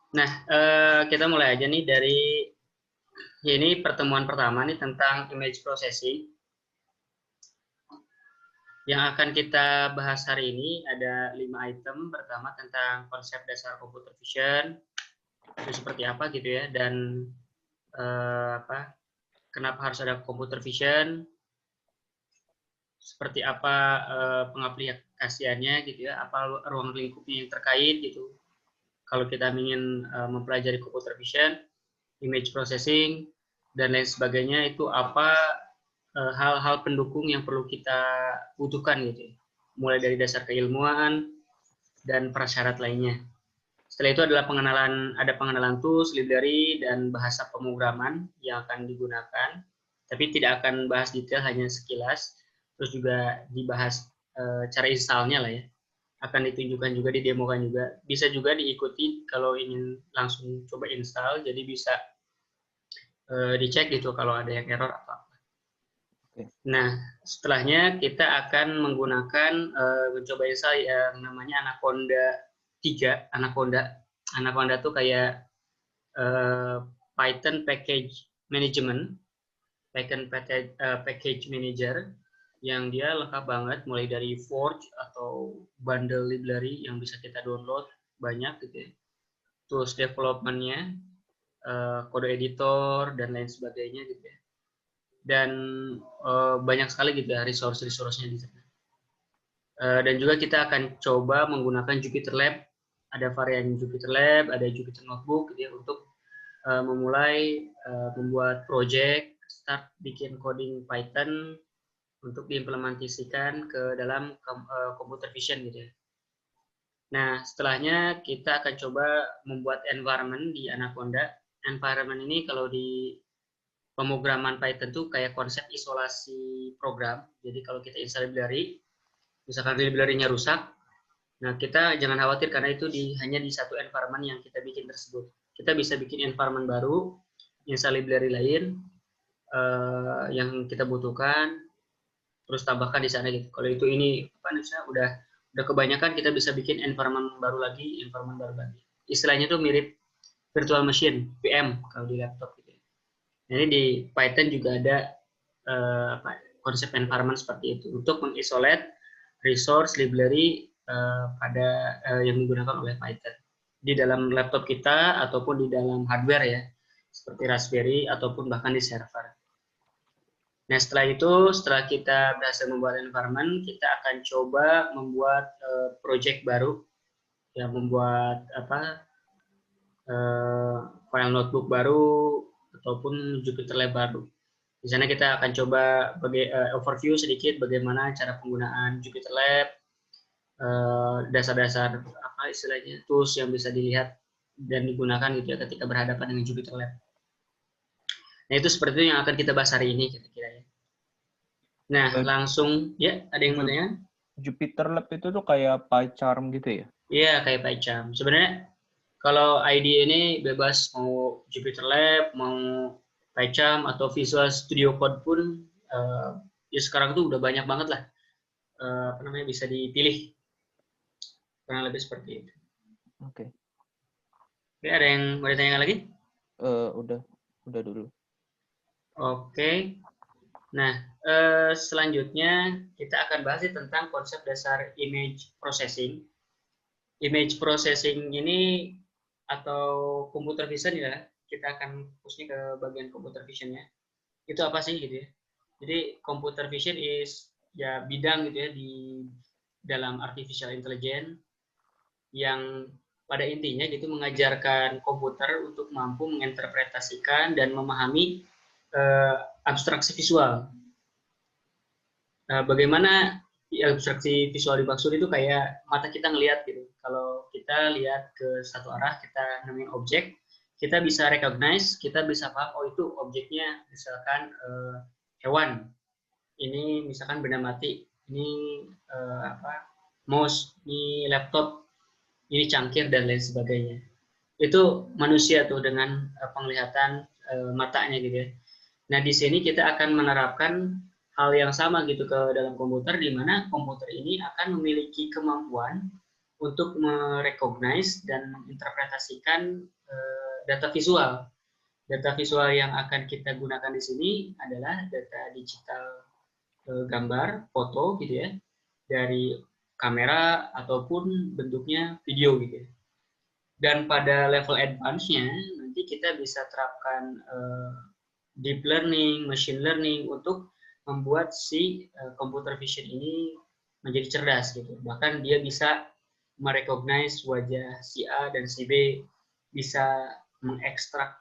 Nah, kita mulai aja nih dari ini pertemuan pertama nih tentang image processing. Yang akan kita bahas hari ini ada 5 item. Pertama tentang konsep dasar computer vision, itu seperti apa gitu ya, dan kenapa harus ada computer vision, seperti apa pengaplikasiannya gitu ya, apa ruang lingkupnya yang terkait gitu. Kalau kita ingin mempelajari computer vision, image processing, dan lain sebagainya, itu apa hal-hal pendukung yang perlu kita butuhkan gitu. Mulai dari dasar keilmuan dan prasyarat lainnya. Setelah itu adalah ada pengenalan tools, library, dan bahasa pemrograman yang akan digunakan. Tapi tidak akan bahas detail, hanya sekilas. Terus juga dibahas cara installnya lah ya. Akan ditunjukkan juga, didemokan juga. Bisa juga diikuti kalau ingin langsung coba install, jadi bisa dicek gitu kalau ada yang error atau apa. Nah, setelahnya kita akan menggunakan mencoba install yang namanya Anaconda 3. Anaconda tuh kayak Python Package Management, Package Manager, yang dia lengkap banget, mulai dari Forge atau bundle library yang bisa kita download banyak gitu ya. Tools development-nya, kode editor, dan lain sebagainya gitu ya. Dan banyak sekali gitu ya resource-nya di sana. Dan juga kita akan coba menggunakan Jupyter Lab. Ada varian Jupyter Lab, ada Jupyter Notebook gitu ya, untuk memulai membuat project, start bikin coding Python untuk diimplementasikan ke dalam computer vision gitu ya. Nah, setelahnya kita akan coba membuat environment di Anaconda. Environment ini kalau di pemrograman Python tuh kayak konsep isolasi program. Jadi kalau kita install library, misalkan library-nya rusak, nah kita jangan khawatir karena itu hanya di satu environment yang kita bikin tersebut. Kita bisa bikin environment baru, install library lain yang kita butuhkan, terus tambahkan di sana gitu. Kalau itu ini apa misalnya udah kebanyakan, kita bisa bikin environment baru lagi. Istilahnya tuh mirip virtual machine, VM kalau di laptop gitu. Jadi di Python juga ada konsep environment seperti itu untuk mengisolate resource library yang digunakan oleh Python di dalam laptop kita ataupun di dalam hardware ya, seperti Raspberry ataupun bahkan di server. Nah, setelah kita berhasil membuat environment, kita akan coba membuat project baru, ya, membuat file notebook baru ataupun Jupyter Lab baru. Di sana kita akan coba overview sedikit bagaimana cara penggunaan Jupyter Lab, dasar-dasar apa istilahnya, tools yang bisa dilihat dan digunakan gitu ya ketika berhadapan dengan Jupyter Lab. Nah, itu seperti itu yang akan kita bahas hari ini kira-kira ya. Nah, langsung ya, ada yang mau tanya? Jupyter Lab itu tuh kayak PyCharm gitu ya? Iya, kayak PyCharm. Sebenarnya kalau ID ini bebas, mau Jupyter Lab, mau PyCharm atau Visual Studio Code pun ya sekarang tuh udah banyak banget lah bisa dipilih. Kurang lebih seperti itu. Oke. Oke, ada yang mau ditanya lagi? Udah dulu. Oke. Nah, selanjutnya kita akan bahas tentang konsep dasar image processing. Image processing ini atau computer vision ya, kita akan fokusnya ke bagian computer visionnya. Itu apa sih gitu ya? Jadi computer vision is ya bidang gitu ya di dalam artificial intelligence yang pada intinya gitu mengajarkan komputer untuk mampu menginterpretasikan dan memahami abstraksi visual. Bagaimana abstraksi visual dimaksud itu kayak mata kita ngelihat gitu. Kalau kita lihat ke satu arah, kita nemuin objek, kita bisa recognize, kita bisa paham, oh itu objeknya misalkan hewan, ini misalkan benda mati, ini mouse, ini laptop, ini cangkir, dan lain sebagainya. Itu manusia tuh dengan penglihatan matanya gitu ya. Nah, di sini kita akan menerapkan hal yang sama gitu ke dalam komputer, di mana komputer ini akan memiliki kemampuan untuk merecognize dan menginterpretasikan data visual. Data visual yang akan kita gunakan di sini adalah data digital gambar, foto gitu ya, dari kamera ataupun bentuknya video gitu ya. Dan pada level advance-nya nanti kita bisa terapkan deep learning, machine learning untuk membuat si computer vision ini menjadi cerdas gitu. Bahkan dia bisa merecognize wajah si A dan si B, bisa mengekstrak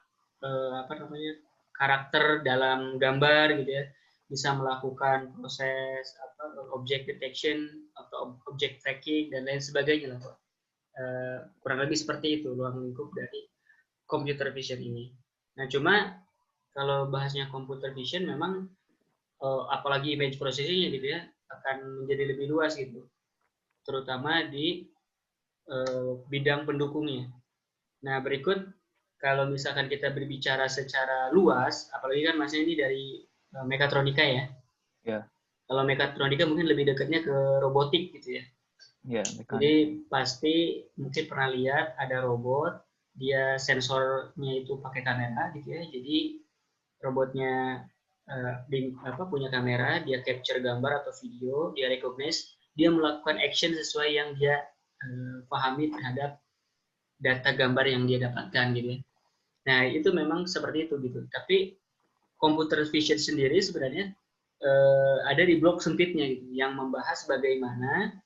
karakter dalam gambar gitu ya, bisa melakukan proses object detection atau object tracking dan lain sebagainya lah. Kurang lebih seperti itu ruang lingkup dari computer vision ini. Nah, cuma kalau bahasnya computer vision memang apalagi image processing-nya gitu ya akan menjadi lebih luas gitu, terutama di bidang pendukungnya. Nah, berikut kalau misalkan kita berbicara secara luas, apalagi kan masnya ini dari mekatronika ya. Ya. Kalau mekatronika mungkin lebih dekatnya ke robotik gitu ya. Ya, jadi pasti mungkin pernah lihat ada robot, dia sensornya itu pakai kamera gitu ya. Jadi robotnya punya kamera, dia capture gambar atau video, dia recognize, dia melakukan action sesuai yang dia pahami terhadap data gambar yang dia dapatkan gitu ya. Nah, itu memang seperti itu gitu. Tapi computer vision sendiri sebenarnya ada di blok sempitnya gitu, yang membahas bagaimana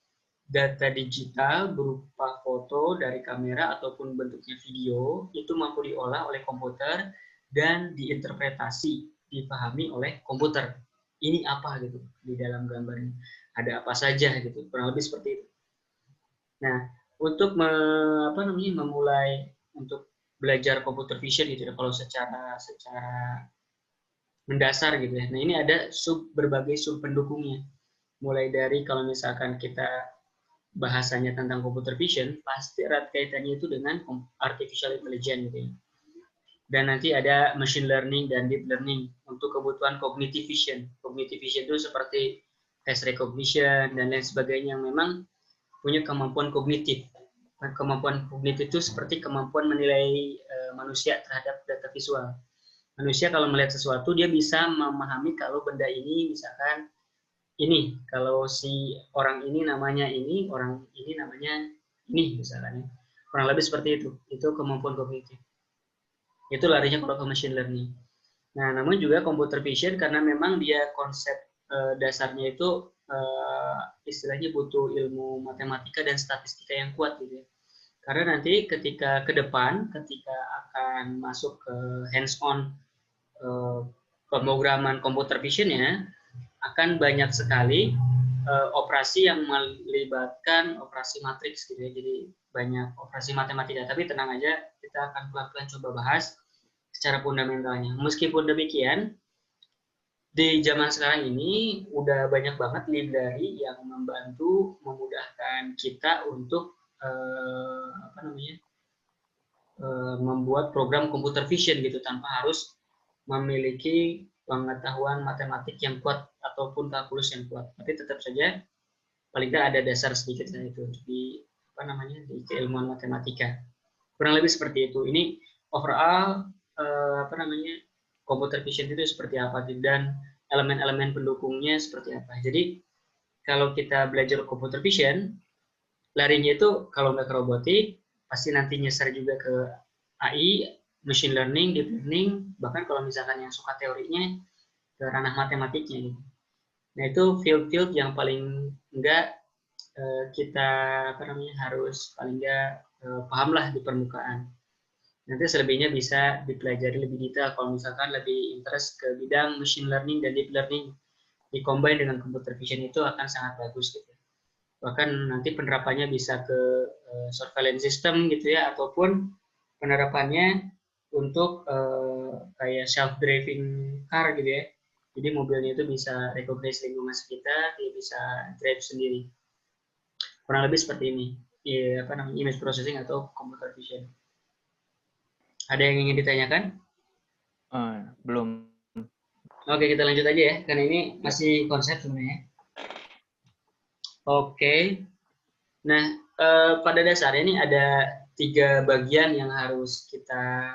data digital berupa foto dari kamera ataupun bentuknya video itu mampu diolah oleh komputer dan diinterpretasi, dipahami oleh komputer. Ini apa gitu di dalam gambarnya? Ada apa saja gitu, kurang lebih seperti itu. Nah, untuk memulai untuk belajar computer vision gitu ya, kalau secara mendasar gitu ya. Nah, ini ada berbagai sub pendukungnya. Mulai dari kalau misalkan kita bahasanya tentang computer vision, pasti erat kaitannya itu dengan artificial intelligence gitu ya. Dan nanti ada machine learning dan deep learning untuk kebutuhan cognitive vision. Cognitive vision itu seperti face recognition dan lain sebagainya yang memang punya kemampuan kognitif. Kemampuan kognitif itu seperti kemampuan menilai manusia terhadap data visual. Manusia kalau melihat sesuatu, dia bisa memahami kalau benda ini misalkan ini, kalau si orang ini namanya ini, orang ini namanya ini misalnya. Kurang lebih seperti itu kemampuan kognitif. Itu larinya kalau ke machine learning. Nah, namun juga computer vision karena memang dia konsep dasarnya itu istilahnya butuh ilmu matematika dan statistika yang kuat gitu ya. Karena nanti ketika ke depan, ketika akan masuk ke hands-on pemrograman computer vision-nya, akan banyak sekali operasi yang melibatkan operasi matriks gitu ya. Jadi banyak operasi matematika. Tapi tenang aja, kita akan pelan-pelan coba bahas secara fundamentalnya. Meskipun demikian, di zaman sekarang ini udah banyak banget library yang membantu memudahkan kita untuk membuat program computer vision gitu tanpa harus memiliki pengetahuan matematik yang kuat ataupun kalkulus yang kuat. Tapi tetap saja paling tidak ada dasar sedikit lah itu di di keilmuan matematika. Kurang lebih seperti itu. Ini overall computer vision itu seperti apa dan elemen-elemen pendukungnya seperti apa. Jadi kalau kita belajar computer vision, larinya itu kalau nggak ke robotik, pasti nanti nyasar juga ke AI, machine learning, deep learning, bahkan kalau misalkan yang suka teorinya ke ranah matematiknya. Nah, itu field-field yang paling enggak kita harus paling enggak pahamlah di permukaan. Nanti selebihnya bisa dipelajari lebih detail kalau misalkan lebih interest ke bidang machine learning dan deep learning, dikombin dengan computer vision itu akan sangat bagus gitu. Bahkan nanti penerapannya bisa ke surveillance system gitu ya, ataupun penerapannya untuk kayak self-driving car gitu ya. Jadi mobilnya itu bisa recognize lingkungan sekitar, dia bisa drive sendiri. Kurang lebih seperti ini. Image processing atau computer vision. Ada yang ingin ditanyakan? Belum. Oke, kita lanjut aja ya, karena ini masih konsep sebenarnya. Oke. Nah, pada dasarnya ini ada 3 bagian yang harus kita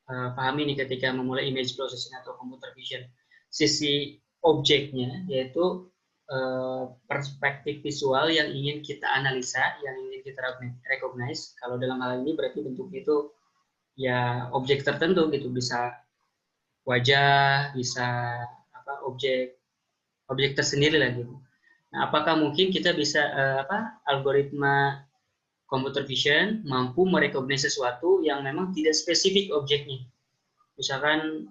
pahami nih ketika memulai image processing atau computer vision. Sisi objeknya yaitu perspektif visual yang ingin kita analisa, yang ingin kita recognize. Kalau dalam hal ini berarti bentuknya itu ya objek tertentu gitu, bisa wajah, bisa objek tersendiri lah gitu. Nah, apakah mungkin kita bisa algoritma computer vision mampu merecognize sesuatu yang memang tidak spesifik objeknya, misalkan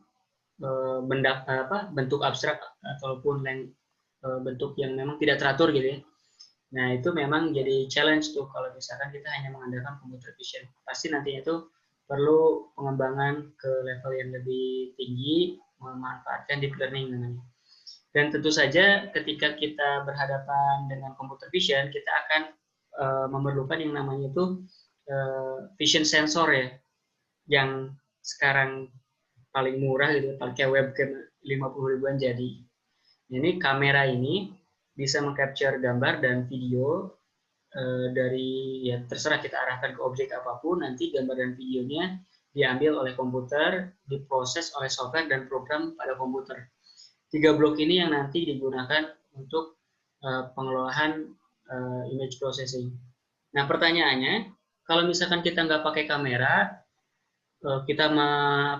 bentuk abstrak ataupun bentuk yang memang tidak teratur gitu ya. Nah, itu memang jadi challenge tuh kalau misalkan kita hanya mengandalkan computer vision. Pasti nantinya itu perlu pengembangan ke level yang lebih tinggi, memanfaatkan deep learning namanya. Dan tentu saja ketika kita berhadapan dengan computer vision, kita akan memerlukan yang namanya itu vision sensor ya, yang sekarang paling murah gitu, pakai webcam 50 ribuan jadi. Ini kamera ini bisa mengcapture gambar dan video dari ya terserah kita arahkan ke objek apapun, nanti gambar dan videonya diambil oleh komputer, diproses oleh software dan program pada komputer. 3 blok ini yang nanti digunakan untuk pengelolaan image processing. Nah, pertanyaannya, kalau misalkan kita nggak pakai kamera, kita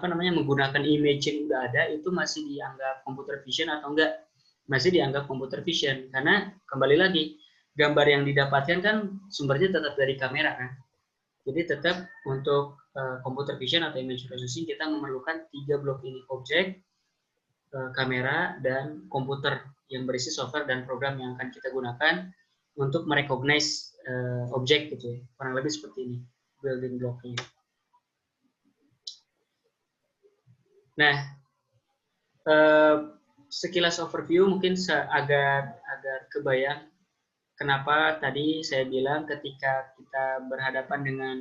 menggunakan image yang udah ada, itu masih dianggap computer vision atau enggak? Masih dianggap computer vision, karena kembali lagi, gambar yang didapatkan kan sumbernya tetap dari kamera kan. Jadi tetap untuk computer vision atau image processing kita memerlukan 3 blok ini, objek, kamera, dan komputer yang berisi software dan program yang akan kita gunakan untuk merecognize objek gitu ya. Kurang lebih seperti ini building blocknya. Nah, sekilas overview mungkin agar kebayang kenapa tadi saya bilang ketika kita berhadapan dengan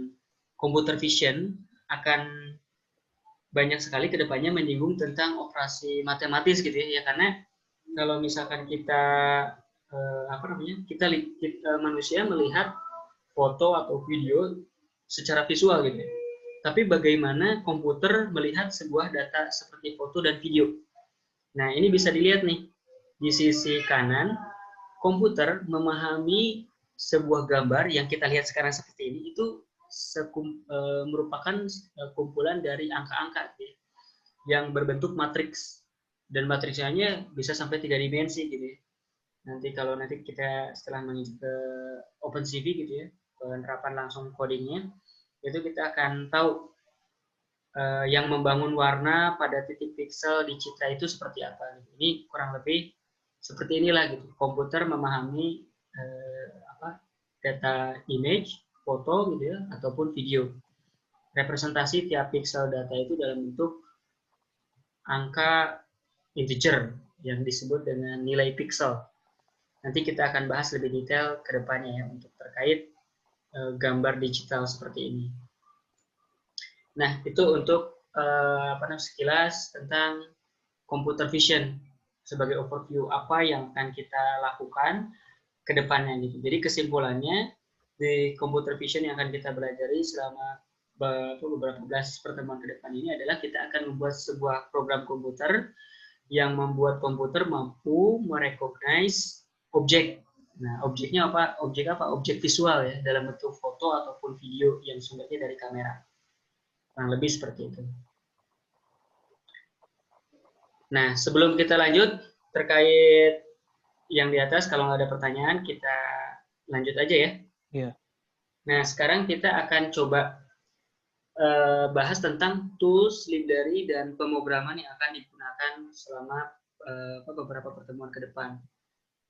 computer vision akan banyak sekali kedepannya menyinggung tentang operasi matematis gitu ya, karena kalau misalkan kita manusia melihat foto atau video secara visual gitu ya. Tapi bagaimana komputer melihat sebuah data seperti foto dan video? Nah, ini bisa dilihat nih di sisi kanan, komputer memahami sebuah gambar yang kita lihat sekarang seperti ini itu merupakan kumpulan dari angka-angka gitu, yang berbentuk matriks, dan matriksnya bisa sampai 3 dimensi gitu ya. Nanti kita setelah menuju ke OpenCV gitu ya, penerapan langsung codingnya, itu kita akan tahu yang membangun warna pada titik piksel di citra itu seperti apa. Ini kurang lebih seperti inilah gitu. Komputer memahami data image, foto gitu ya, ataupun video. Representasi tiap piksel data itu dalam bentuk angka integer yang disebut dengan nilai piksel. Nanti kita akan bahas lebih detail ke depannya ya untuk terkait gambar digital seperti ini. Nah, itu untuk sekilas tentang computer vision sebagai overview apa yang akan kita lakukan ke depannya gitu. Jadi kesimpulannya di computer vision yang akan kita pelajari selama beberapa belas pertemuan ke depan ini adalah kita akan membuat sebuah program komputer yang membuat komputer mampu merecognize objek. Nah, objeknya apa? Objek visual ya, dalam bentuk foto ataupun video yang sumbernya dari kamera. Kurang lebih seperti itu. Nah, sebelum kita lanjut terkait yang di atas, kalau nggak ada pertanyaan, kita lanjut aja ya. Iya. Nah, sekarang kita akan coba bahas tentang tools, library, dan pemrograman yang akan digunakan selama beberapa pertemuan ke depan.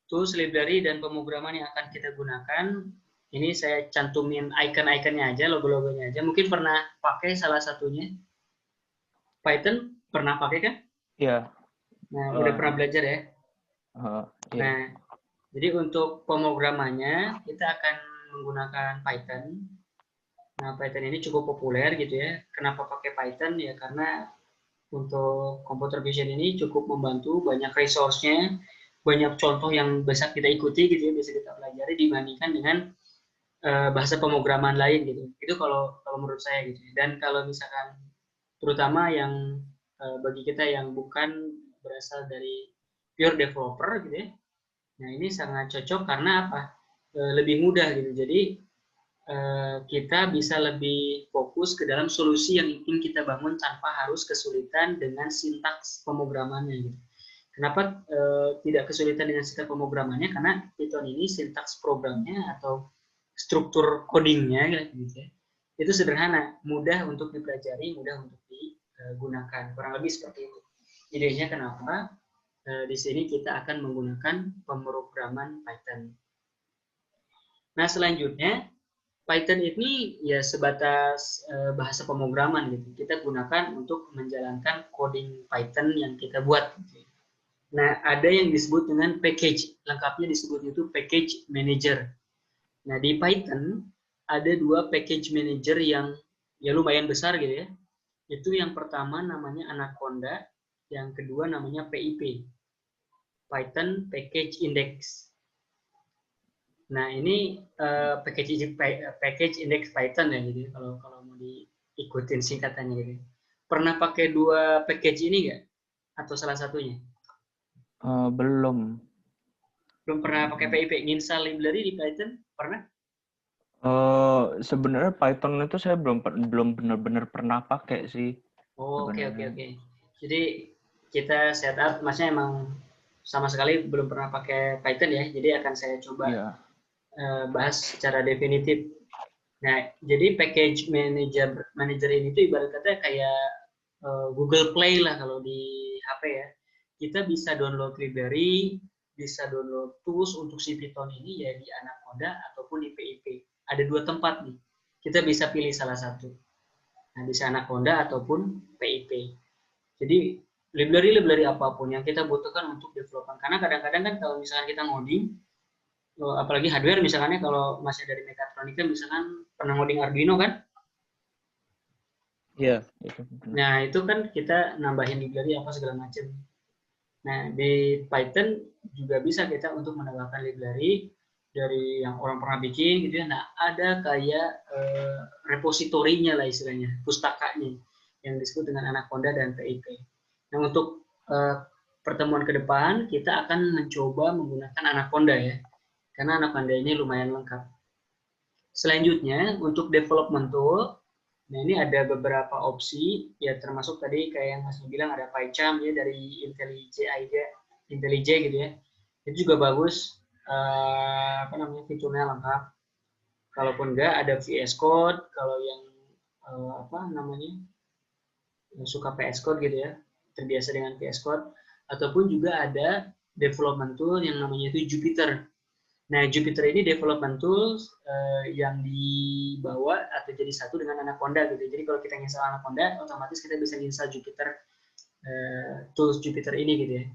Tools, library, dan pemrograman yang akan kita gunakan, ini saya cantumin icon-iconnya aja, logo-logonya aja. Mungkin pernah pakai salah satunya. Python pernah pakai kan? Iya. Nah, udah pernah belajar ya? Iya. Nah, jadi untuk pemrogramannya, kita akan menggunakan Python. Nah, Python ini cukup populer gitu ya. Kenapa pakai Python? Ya karena untuk computer vision ini cukup membantu, banyak resource-nya, banyak contoh yang bisa kita ikuti gitu ya, bisa kita pelajari dibandingkan dengan bahasa pemrograman lain gitu. Itu kalau menurut saya gitu. Dan kalau misalkan terutama yang bagi kita yang bukan berasal dari pure developer gitu ya. Nah, ini sangat cocok karena apa? Lebih mudah gitu. Jadi kita bisa lebih fokus ke dalam solusi yang ingin kita bangun tanpa harus kesulitan dengan sintaks pemrogramannya gitu. Kenapa tidak kesulitan dengan sintaks pemrogramannya? Karena Python ini sintaks programnya atau struktur codingnya gitu ya, itu sederhana, mudah untuk dipelajari, mudah untuk digunakan. Kurang lebih seperti itu. Idenya kenapa di sini kita akan menggunakan pemrograman Python. Nah, selanjutnya Python ini ya sebatas bahasa pemrograman gitu. Kita gunakan untuk menjalankan coding Python yang kita buat. Gitu. Nah, ada yang disebut dengan package. Lengkapnya disebut itu package manager. Nah, di Python ada 2 package manager yang ya lumayan besar gitu ya. Itu yang pertama namanya Anaconda, yang kedua namanya PIP. Python Package Index. Nah, ini package index Python ya, jadi kalau mau diikutin singkatannya gitu. Pernah pakai 2 package ini nggak? Atau salah satunya? Belum. Belum pernah pakai PIP, install library di Python? Pernah? Sebenarnya Python itu saya belum benar-benar pernah pakai sih Oh, oke. sebenarnya. Jadi kita setup, maksudnya emang sama sekali belum pernah pakai Python ya, jadi akan saya coba Iya. bahas secara definitif. Nah, jadi package manager ini tuh ibarat kata kayak Google Play lah kalau di HP ya. Kita bisa download library, bisa download tools untuk si Python ini ya di Anaconda ataupun di PIP. Ada 2 tempat nih. Kita bisa pilih salah satu. Nah, bisa Anaconda ataupun PIP. Jadi library apapun yang kita butuhkan untuk development. Karena kadang-kadang kan kalau misalkan kita ngoding, apalagi hardware misalnya kalau masih dari mekatronika misalkan pernah ngoding Arduino kan. Iya, itu benar. Nah, itu kan kita nambahin library apa segala macam. Nah, di Python juga bisa kita untuk menambahkan library dari yang orang pernah bikin gitu ya. Nah, ada kayak repositorinya lah istilahnya, pustakanya yang disebut dengan Anaconda dan PIP. Nah, untuk pertemuan ke depan kita akan mencoba menggunakan Anaconda ya. Karena Anaconda ini lumayan lengkap. Selanjutnya, untuk development tool, nah ini ada beberapa opsi, ya termasuk tadi kayak yang Mas bilang ada PyCharm ya dari IntelliJ gitu ya. Itu juga bagus, apa namanya, fiturnya lengkap. Kalaupun enggak ada VS Code, kalau yang apa namanya yang suka VS Code gitu ya, terbiasa dengan VS Code, ataupun juga ada development tool yang namanya itu Jupyter. Nah, Jupyter ini development tools yang dibawa atau jadi satu dengan Anaconda gitu. Jadi kalau kita install Anaconda, otomatis kita bisa install Jupyter tools Jupyter ini gitu ya.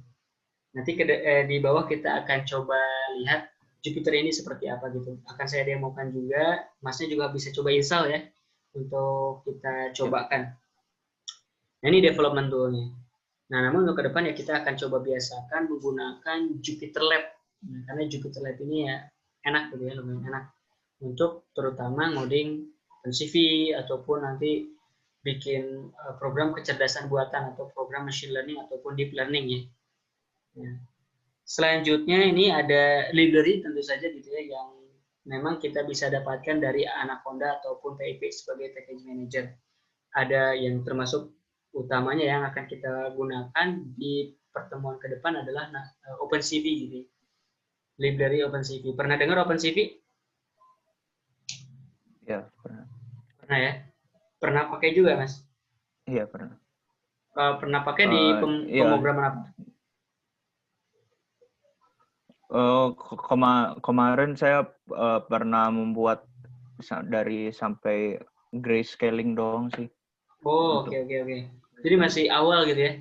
Nanti di bawah kita akan coba lihat Jupyter ini seperti apa gitu. Akan saya demokan juga, Masnya juga bisa coba install ya untuk kita cobakan. Nah, ini development tool-nya. Nah, namun untuk ke depan ya kita akan coba biasakan menggunakan Jupyter Lab. Nah, karena Jupyter Lab ini ya enak gitu ya, lumayan enak untuk terutama ngoding OpenCV ataupun nanti bikin program kecerdasan buatan atau program machine learning ataupun deep learning ya. Nah, selanjutnya ini ada library tentu saja gitu ya yang memang kita bisa dapatkan dari Anaconda ataupun PIP sebagai package manager. Ada yang termasuk utamanya yang akan kita gunakan di pertemuan ke depan adalah OpenCV gitu. Library OpenCV. Pernah dengar OpenCV? Iya, pernah. Pernah ya? Pernah pakai juga, Mas? Iya, pernah. Pernah pakai di Iya. pemrograman apa? Kemarin saya pernah membuat dari sampai grayscaling doang sih. Oh, oke. Jadi masih awal gitu ya?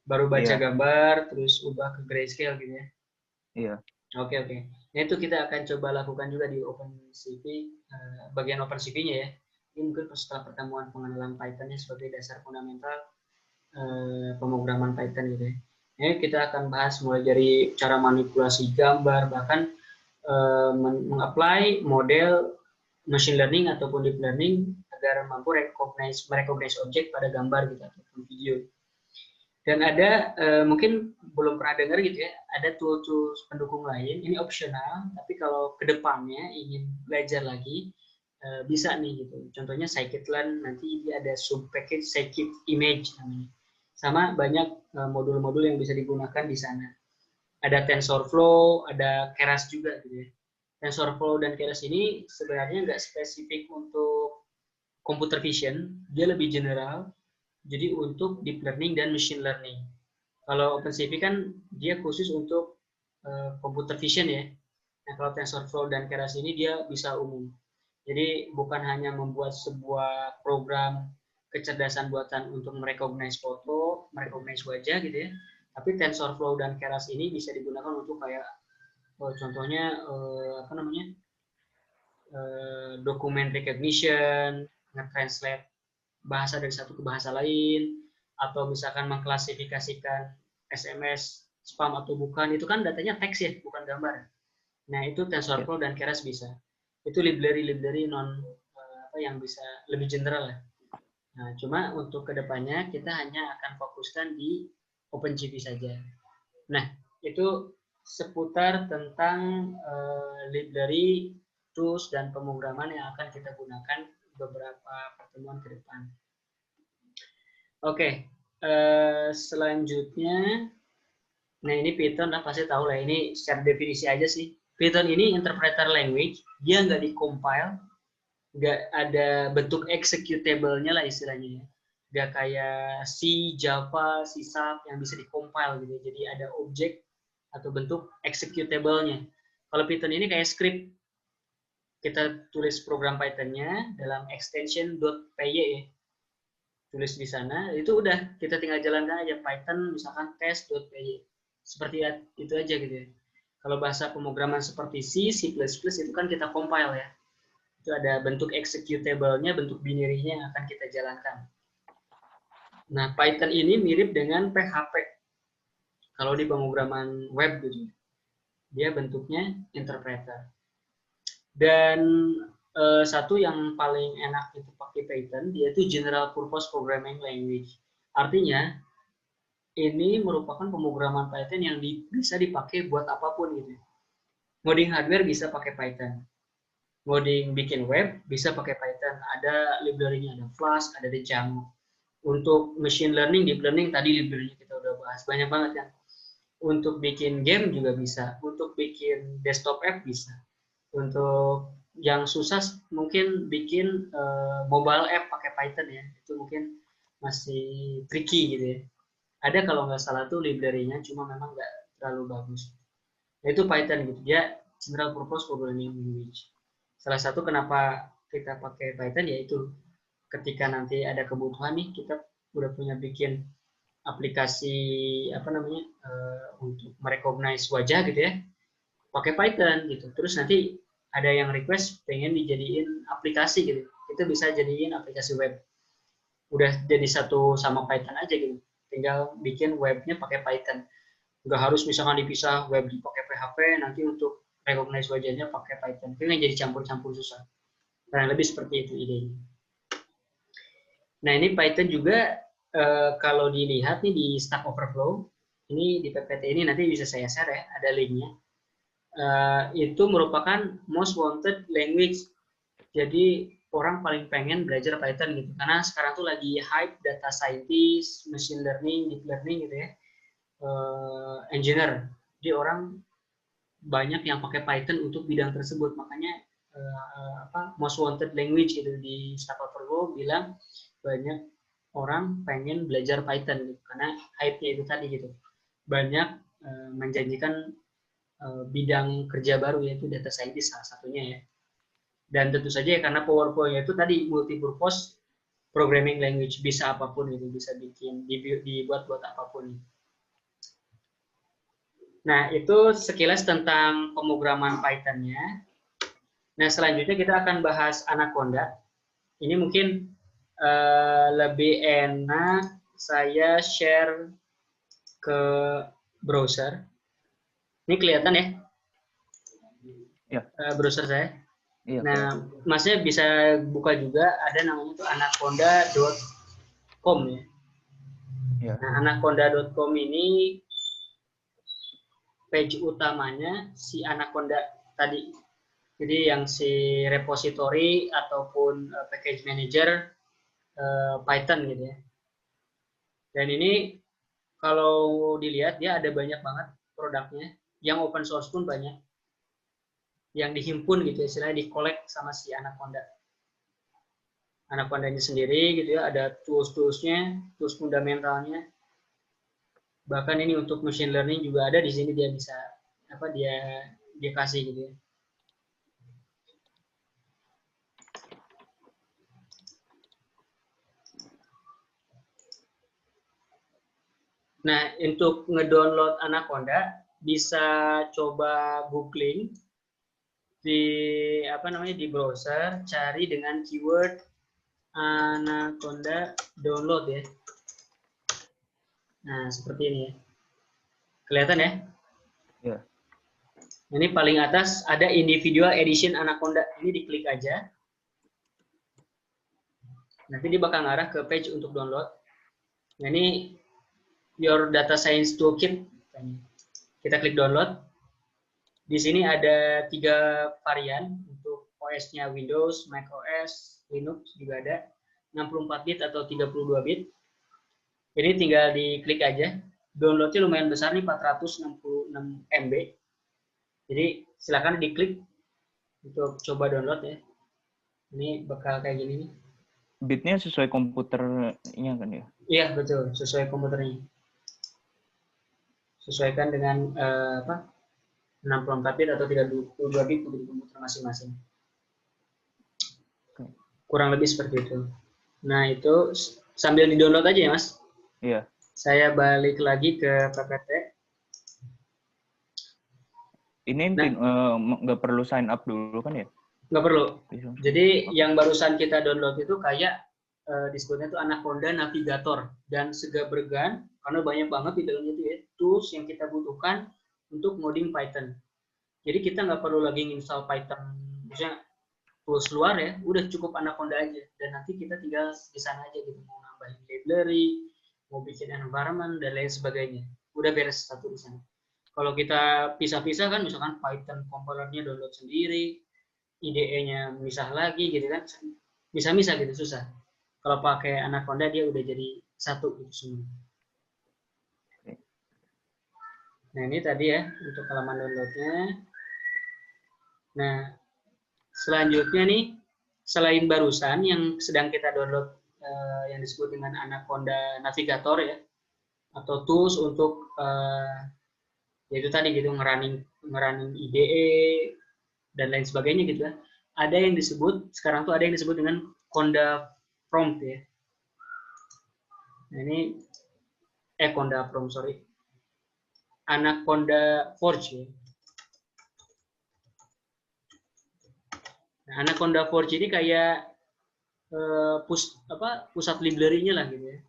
Baru baca Iya, gambar, terus ubah ke grayscale gitu ya? iya. Oke. Nah, itu kita akan coba lakukan juga di OpenCV, bagian OpenCV-nya ya. Ini mungkin setelah pertemuan pengenalan Python-nya sebagai dasar fundamental pemrograman Python gitu ya. Ya, kita akan bahas mulai dari cara manipulasi gambar, bahkan mengapply model machine learning ataupun deep learning agar mampu merecognize objek pada gambar gitu ataupun video. Dan ada mungkin belum pernah dengar gitu ya, ada tools pendukung lain, ini opsional, tapi kalau kedepannya ingin belajar lagi bisa nih gitu. Contohnya scikit-learn, nanti dia ada sub package scikit-image namanya. Sama banyak modul-modul yang bisa digunakan di sana. Ada TensorFlow, ada Keras juga gitu ya. TensorFlow dan Keras ini sebenarnya nggak spesifik untuk computer vision, dia lebih general. Jadi untuk deep learning dan machine learning. Kalau OpenCV kan dia khusus untuk computer vision ya. Nah, kalau TensorFlow dan Keras ini dia bisa umum. Jadi bukan hanya membuat sebuah program kecerdasan buatan untuk merecognize foto, merecognize wajah gitu ya. Tapi TensorFlow dan Keras ini bisa digunakan untuk kayak contohnya apa namanya? Document recognition, nge-translate bahasa dari satu ke bahasa lain, atau misalkan mengklasifikasikan SMS spam atau bukan, itu kan datanya teks ya, bukan gambar. Nah, itu TensorFlow dan Keras bisa. Itu library non apa yang bisa lebih general lah. Nah, cuma untuk kedepannya kita hanya akan fokuskan di OpenCV saja. Nah, itu seputar tentang library, tools, dan pemrograman yang akan kita gunakan beberapa pertemuan ke depan. Oke, selanjutnya, nah ini Python lah pasti tahu lah, ini secara definisi aja sih. Python ini interpreter language, dia nggak di-compile, nggak ada bentuk executable-nya lah istilahnya. Nggak kayak C, Java, C Sharp yang bisa di-compile gitu. Jadi ada objek atau bentuk executable-nya. Kalau Python ini kayak script. Kita tulis program Python-nya dalam extension.py ya. Tulis di sana, itu udah kita tinggal jalankan aja Python misalkan test.py. Seperti itu aja gitu ya. Kalau bahasa pemrograman seperti C, C++ itu kan kita compile ya. Itu ada bentuk executable-nya, bentuk binary-nya yang akan kita jalankan. Nah, Python ini mirip dengan PHP. Kalau di pemrograman web gitu. Dia bentuknya interpreter. Dan satu yang paling enak itu pakai Python, dia itu General Purpose Programming Language. Artinya, ini merupakan pemrograman Python yang bisa dipakai buat apapun gitu. Ngoding hardware bisa pakai Python. Ngoding bikin web bisa pakai Python. Ada library-nya, ada Flask, ada Django. Untuk machine learning, deep learning, tadi library-nya kita udah bahas. Banyak banget kan. Untuk bikin game juga bisa. Untuk bikin desktop app bisa. Untuk yang susah mungkin bikin mobile app pakai Python ya. Itu mungkin masih tricky gitu ya. Ada kalau nggak salah tuh library-nya, cuma memang nggak terlalu bagus. Nah, itu Python gitu. Dia General Purpose Programming Language. Salah satu kenapa kita pakai Python yaitu ketika nanti ada kebutuhan nih, kita udah punya bikin aplikasi apa namanya untuk merecognize wajah gitu ya, pakai Python gitu. Terus nanti ada yang request pengen dijadiin aplikasi gitu, itu bisa jadiin aplikasi web. Udah jadi satu sama Python aja gitu. Tinggal bikin webnya pakai Python. Nggak harus misalkan dipisah web pakai PHP, nanti untuk recognize wajahnya pakai Python. Itu yang jadi campur-campur susah. Karena lebih seperti itu idenya. Nah, ini Python juga kalau dilihat nih di Stack Overflow, ini di PPT ini nanti bisa saya share ya, ada linknya. Itu merupakan most wanted language. Jadi orang paling pengen belajar Python gitu. Karena sekarang tuh lagi hype data scientist, machine learning, deep learning gitu ya. Engineer. Jadi orang banyak yang pakai Python untuk bidang tersebut. Makanya most wanted language gitu di Stack Overflow bilang banyak orang pengen belajar Python gitu. Karena hype-nya itu tadi gitu. Banyak menjanjikan bidang kerja baru yaitu data scientist salah satunya ya. Dan tentu saja ya karena PowerPoint itu tadi multi-purpose programming language, bisa apapun itu, bisa dibuat buat apapun. Nah, itu sekilas tentang pemrograman Python-nya. Nah, selanjutnya kita akan bahas Anaconda. Ini mungkin lebih enak saya share ke browser. Ini kelihatan ya? Ya. Browser saya. Iya. Nah, Masnya bisa buka juga, ada namanya tuh anaconda.com ya. Ya. Nah, anaconda.com ini page utamanya si Anaconda tadi. Jadi yang si repository ataupun package manager Python gitu ya. Dan ini kalau dilihat dia ada banyak banget produknya, yang open source pun banyak, yang dihimpun gitu ya, istilahnya di-collect sama si Anaconda. Anaconda ini sendiri gitu ya, ada tools-toolsnya, tools fundamentalnya. Bahkan ini untuk machine learning juga ada di sini, dia bisa dia kasih gitu ya. Nah, untuk ngedownload Anaconda bisa coba googling di browser, cari dengan keyword Anaconda download ya. Nah, seperti ini ya. Kelihatan ya? Ya. Ini paling atas ada individual edition Anaconda. Ini diklik aja. Nanti dia bakal ngarah ke page untuk download. Nah, ini Your Data Science Toolkit. Kita klik download. Di sini ada 3 varian untuk OS-nya Windows, Mac OS, Linux juga ada. 64 bit atau 32 bit. Ini tinggal diklik aja. Downloadnya lumayan besar nih, 466 MB. Jadi silakan diklik untuk coba download ya. Ini bakal kayak gini nih. Bitnya sesuai komputernya kan ya? Iya betul, sesuai komputernya. Sesuaikan dengan 64 bit atau 32 bit untuk komputer masing-masing. Kurang lebih seperti itu. Nah itu sambil di-download aja ya Mas. Iya. Saya balik lagi ke PPT. Ini nggak perlu sign up dulu kan ya? Nggak perlu. Jadi yang barusan kita download itu kayak disebutnya itu Anaconda Navigator, dan segabergan karena banyak banget di dalamnya itu ya tools yang kita butuhkan untuk ngoding Python. Jadi kita nggak perlu lagi install Python, misalnya tools luar ya, udah cukup Anaconda aja, dan nanti kita tinggal di sana aja gitu, mau nambahin library, mau bikin environment dan lain sebagainya, udah beres satu di sana. Kalau kita pisah-pisah kan, misalkan Python komponernya download sendiri, IDE-nya misah lagi gitu kan, misah-misah gitu susah. Kalau pakai Anaconda dia udah jadi satu gitu semua. Nah ini tadi ya untuk halaman downloadnya. Nah selanjutnya nih, selain barusan yang sedang kita download yang disebut dengan Anaconda Navigator ya, atau tools untuk yaitu tadi gitu ngerunning IDE dan lain sebagainya gitu ya. Ada yang disebut sekarang tuh ada yang disebut dengan Conda prompt ya. Nah, ini Conda prompt, sorry. Anaconda Forge ya. Nah, Anaconda Forge ini kayak pusat library-nya lah gitu ya.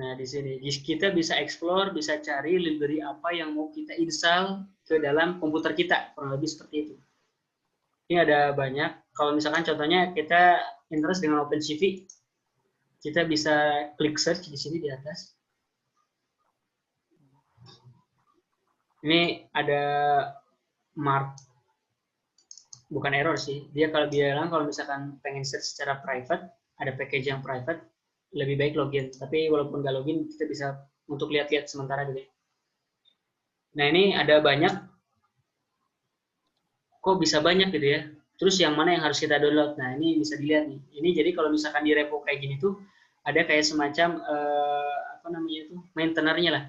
Nah, di sini kita bisa explore, bisa cari library apa yang mau kita install ke dalam komputer kita, kurang lebih seperti itu. Ini ada banyak. Kalau misalkan contohnya kita interest dengan OpenCV, kita bisa klik search di sini di atas. Ini ada mark, bukan error sih. Dia kalau bilang kalau misalkan pengen search secara private, ada package yang private, lebih baik login. Tapi walaupun nggak login, kita bisa untuk lihat-lihat sementara gitu. Nah ini ada banyak. Kok bisa banyak gitu ya? Terus yang mana yang harus kita download? Nah ini bisa dilihat nih. Ini jadi kalau misalkan di repo kayak gini tuh ada kayak semacam maintainernya lah.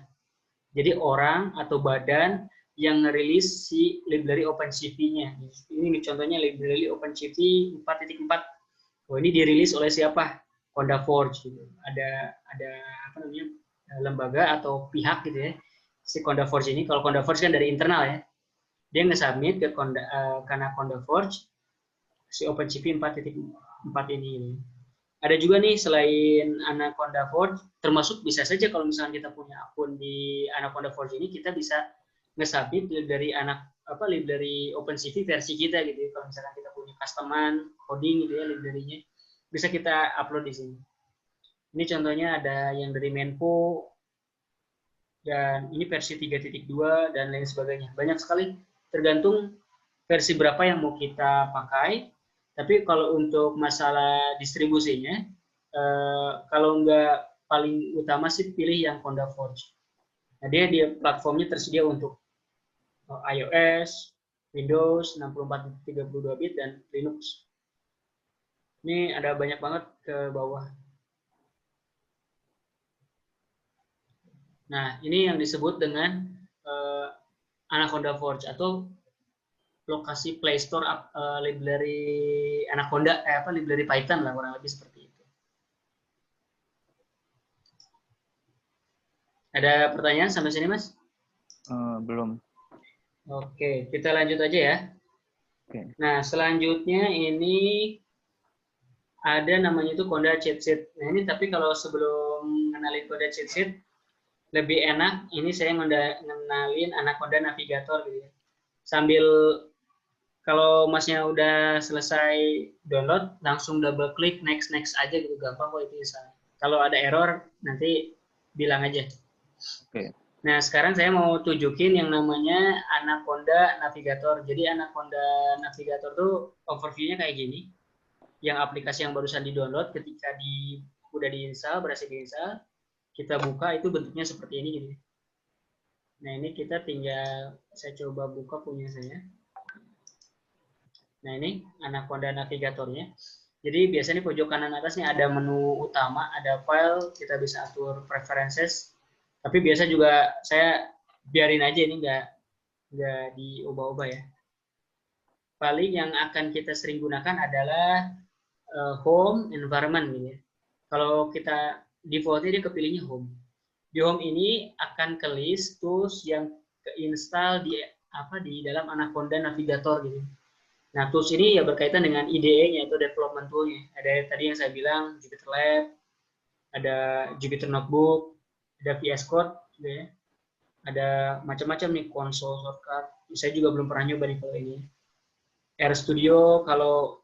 Jadi orang atau badan yang ngerilis si library OpenCV-nya. Ini contohnya library OpenCV 4.4. Oh ini dirilis oleh siapa? Conda Forge gitu. Ada lembaga atau pihak gitu ya. Si Conda Forge ini, kalau Conda Forge kan dari internal ya. Dia nge-submit ke Conda Forge si OpenCV 4.4 ini. Ada juga nih selain Anaconda Forge, termasuk bisa saja kalau misalnya kita punya akun di Anaconda Forge ini, kita bisa nge-submit dari library OpenCV versi kita gitu. Kalau misalkan kita punya customan coding gitu ya library-nya, bisa kita upload di sini. Ini contohnya ada yang dari Menpo, dan ini versi 3.2 dan lain sebagainya. Banyak sekali, tergantung versi berapa yang mau kita pakai. Tapi kalau untuk masalah distribusinya, kalau nggak paling utama sih pilih yang Conda Forge. Nah, dia platformnya tersedia untuk iOS, Windows 64-32 bit dan Linux. Ini ada banyak banget ke bawah. Nah, ini yang disebut dengan Anaconda Forge atau lokasi Play Store library Anaconda, library Python lah kurang lebih seperti itu. Ada pertanyaan sampai sini, Mas? Belum. Oke, kita lanjut aja ya. Oke. Nah, selanjutnya ini ada namanya itu Conda Cheat Sheet. Nah, ini tapi kalau sebelum mengenalin Conda Cheat Sheet, lebih enak ini saya ngenalin Anaconda Navigator gitu ya. Sambil kalau masnya udah selesai download, langsung double klik next aja gitu, gampang kok itu bisa. Kalau ada error nanti bilang aja. Oke. Nah, sekarang saya mau tunjukin yang namanya Anaconda Navigator. Jadi Anaconda Navigator tuh overview-nya kayak gini. Yang aplikasi yang barusan di-download ketika udah diinstal, berhasil diinstal, kita buka itu bentuknya seperti ini gitu. Nah, ini kita tinggal saya coba buka punya saya. Nah, ini Anaconda Navigatornya. Jadi biasanya pojok kanan atasnya ada menu utama, ada file, kita bisa atur preferences. Tapi biasa juga saya biarin aja, ini nggak diubah-ubah ya. Paling yang akan kita sering gunakan adalah home environment gitu ya. Kalau kita defaultnya dia kepilihnya home. Di home ini akan ke list tools yang keinstall di dalam Anaconda Navigator gitu. Nah, tools ini ya berkaitan dengan IDE-nya, yaitu development tool-nya. Ada tadi yang saya bilang, Jupyter Lab, ada Jupyter Notebook, ada VS Code, gitu ya. Ada macam-macam nih, console shortcut. Saya juga belum pernah nyoba nih kalau ini. RStudio, kalau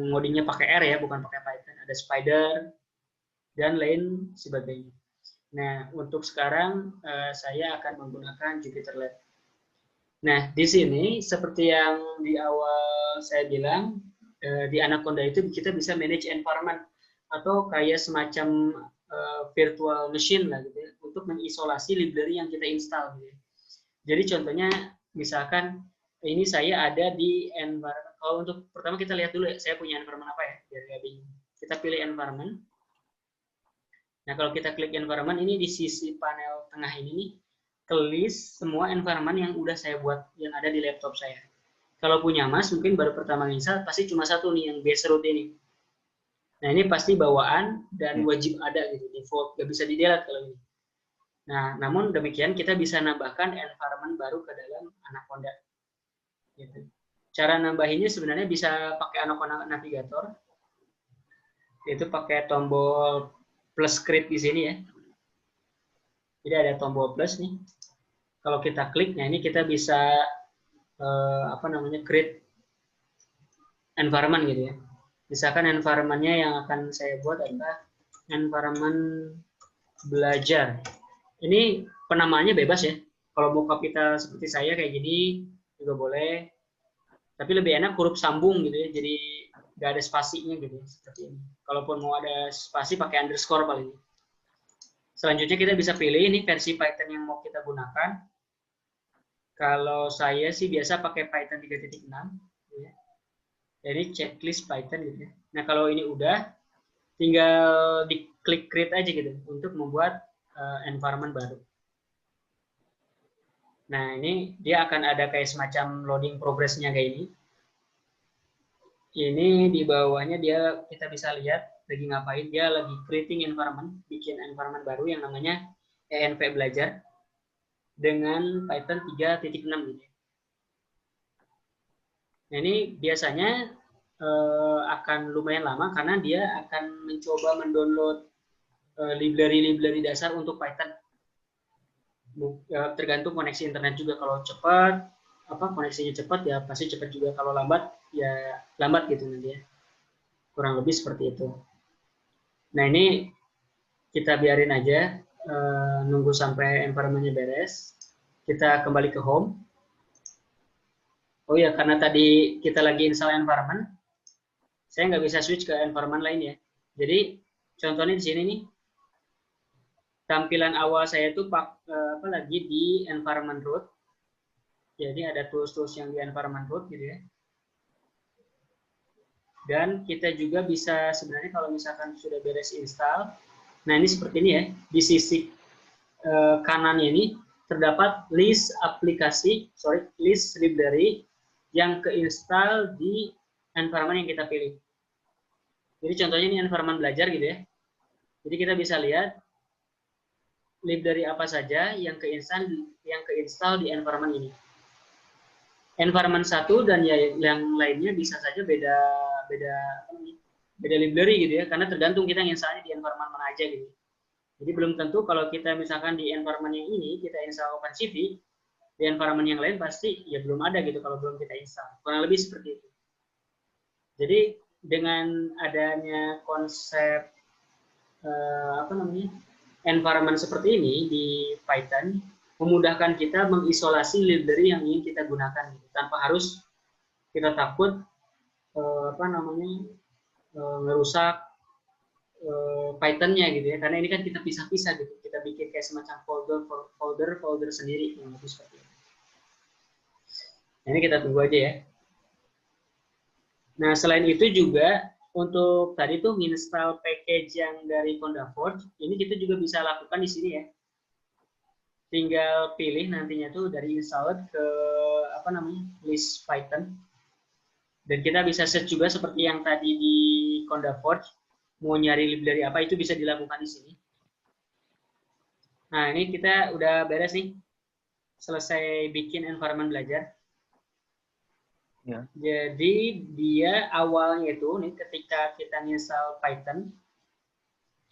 ngodingnya pakai R ya, bukan pakai Python. Ada Spider, dan lain sebagainya. Nah, untuk sekarang saya akan menggunakan Jupyter Lab. Nah, di sini seperti yang di awal saya bilang, di Anaconda itu kita bisa manage environment atau kayak semacam virtual machine lah gitu ya, untuk mengisolasi library yang kita install gitu ya. Jadi contohnya misalkan ini saya ada di environment. Kalau untuk pertama kita lihat dulu ya, saya punya environment apa ya, biar nggak bingung. Kita pilih environment. Nah, kalau kita klik environment, ini di sisi panel tengah ini nih, ke list semua environment yang udah saya buat, yang ada di laptop saya. Kalau punya Mas, mungkin baru pertama install, pasti cuma satu nih, yang base root ini. Nah, ini pasti bawaan dan wajib ada gitu, default, nggak bisa di-delete kalau ini. Nah, namun demikian kita bisa nambahkan environment baru ke dalam Anaconda. Gitu. Cara nambahinnya sebenarnya bisa pakai Anaconda Navigator, yaitu pakai tombol plus create di sini ya. Jadi ada tombol plus nih. Kalau kita klik, nah ini kita bisa create environment gitu ya. Misalkan environment-nya yang akan saya buat adalah environment belajar. Ini penamaannya bebas ya. Kalau mau kapital seperti saya kayak gini juga boleh. Tapi lebih enak huruf sambung gitu ya. Jadi nggak ada spasinya gitu ya, seperti ini. Kalaupun mau ada spasi pakai underscore paling. Selanjutnya kita bisa pilih ini versi Python yang mau kita gunakan. Kalau saya sih biasa pakai Python 3.6. Ya. Jadi checklist Python gitu ya. Nah, kalau ini udah, tinggal diklik create aja gitu untuk membuat environment baru. Nah, ini dia akan ada kayak semacam loading progress-nya kayak ini. Ini di bawahnya kita bisa lihat lagi ngapain. Dia lagi creating environment, bikin environment baru yang namanya env belajar dengan Python 3.6 gitu. Nah, ini biasanya akan lumayan lama karena dia akan mencoba mendownload library-library dasar untuk Python. Tergantung koneksi internet juga. Kalau cepat, koneksinya cepat ya pasti cepat juga. Kalau lambat ya lambat gitu nanti ya. Kurang lebih seperti itu. Nah ini kita biarin aja, nunggu sampai environment-nya beres. Kita kembali ke home. Oh ya, karena tadi kita lagi install environment, saya nggak bisa switch ke environment lain ya. Jadi contohnya di sini nih, tampilan awal saya itu lagi di environment root. Jadi ada tools-tools yang di environment root gitu ya. Dan kita juga bisa sebenarnya kalau misalkan sudah beres install, nah ini seperti ini ya, di sisi kanannya ini terdapat list library yang keinstall di environment yang kita pilih. Jadi contohnya ini environment belajar gitu ya. Jadi kita bisa lihat library apa saja yang keinstall di environment ini. Environment satu dan yang lainnya bisa saja beda library gitu ya, karena tergantung kita nginstallnya di environment mana aja gitu. Jadi belum tentu kalau kita misalkan di environment yang ini kita install OpenCV, di environment yang lain pasti ya belum ada gitu kalau belum kita install. Kurang lebih seperti itu. Jadi dengan adanya konsep environment seperti ini di Python memudahkan kita mengisolasi library yang ingin kita gunakan gitu, tanpa harus kita takut ngerusak Python-nya gitu ya, karena ini kan kita pisah-pisah gitu, kita bikin kayak semacam folder sendiri yang lebih seperti itu. Nah, ini kita tunggu aja ya. Nah selain itu juga untuk tadi tuh install package yang dari CondaForge, ini kita juga bisa lakukan di sini ya. Tinggal pilih nantinya tuh dari installed ke list Python, dan kita bisa search juga seperti yang tadi di CondaForge. Mau nyari library apa itu bisa dilakukan di sini. Nah ini kita udah beres nih, selesai bikin environment belajar. Ya. Jadi dia awalnya itu nih ketika kita install Python,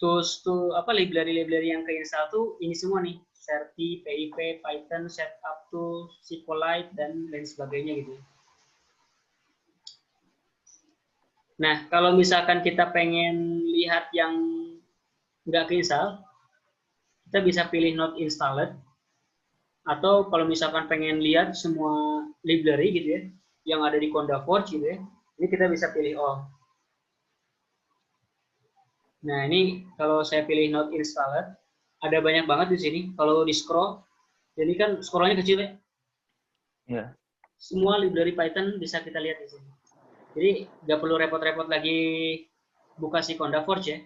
tools library yang keinstall tuh ini semua nih, Certi, PIP, Python, Setup Tool, SQLite dan lain sebagainya gitu. Nah, kalau misalkan kita pengen lihat yang nggak keinstall, kita bisa pilih not installed. Atau kalau misalkan pengen lihat semua library gitu ya, yang ada di CondaForge gitu ya, ini kita bisa pilih all. Nah, ini kalau saya pilih not installed, ada banyak banget di sini. Kalau di scroll, jadi kan scrollnya kecil ya. Yeah. Semua library Python bisa kita lihat di sini. Jadi nggak perlu repot-repot lagi buka si CondaForge ya.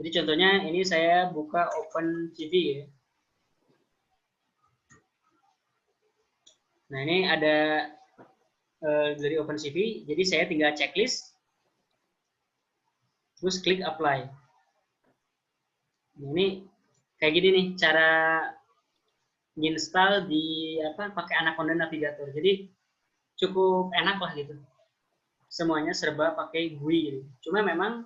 Jadi contohnya ini saya buka OpenCV ya. Nah ini ada dari OpenCV. Jadi saya tinggal checklist, terus klik apply. Nah, ini kayak gini nih cara install di pakai Anaconda Navigator. Jadi cukup enak lah gitu. Semuanya serba pakai GUI gitu. Cuma memang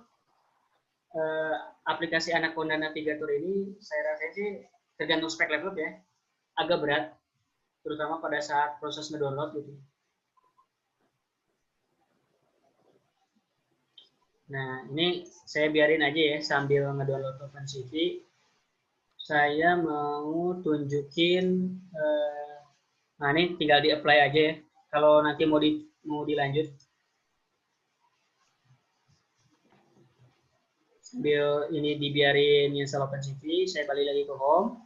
aplikasi Anaconda Navigator ini saya rasa sih tergantung spek laptop ya, agak berat, terutama pada saat proses ngedownload gitu. Nah ini saya biarin aja ya sambil ngedownload OpenCV. Saya mau tunjukin, nah ini tinggal di apply aja ya. Kalau nanti mau dilanjut. Sambil ini dibiarin install OpenCV, saya balik lagi ke home.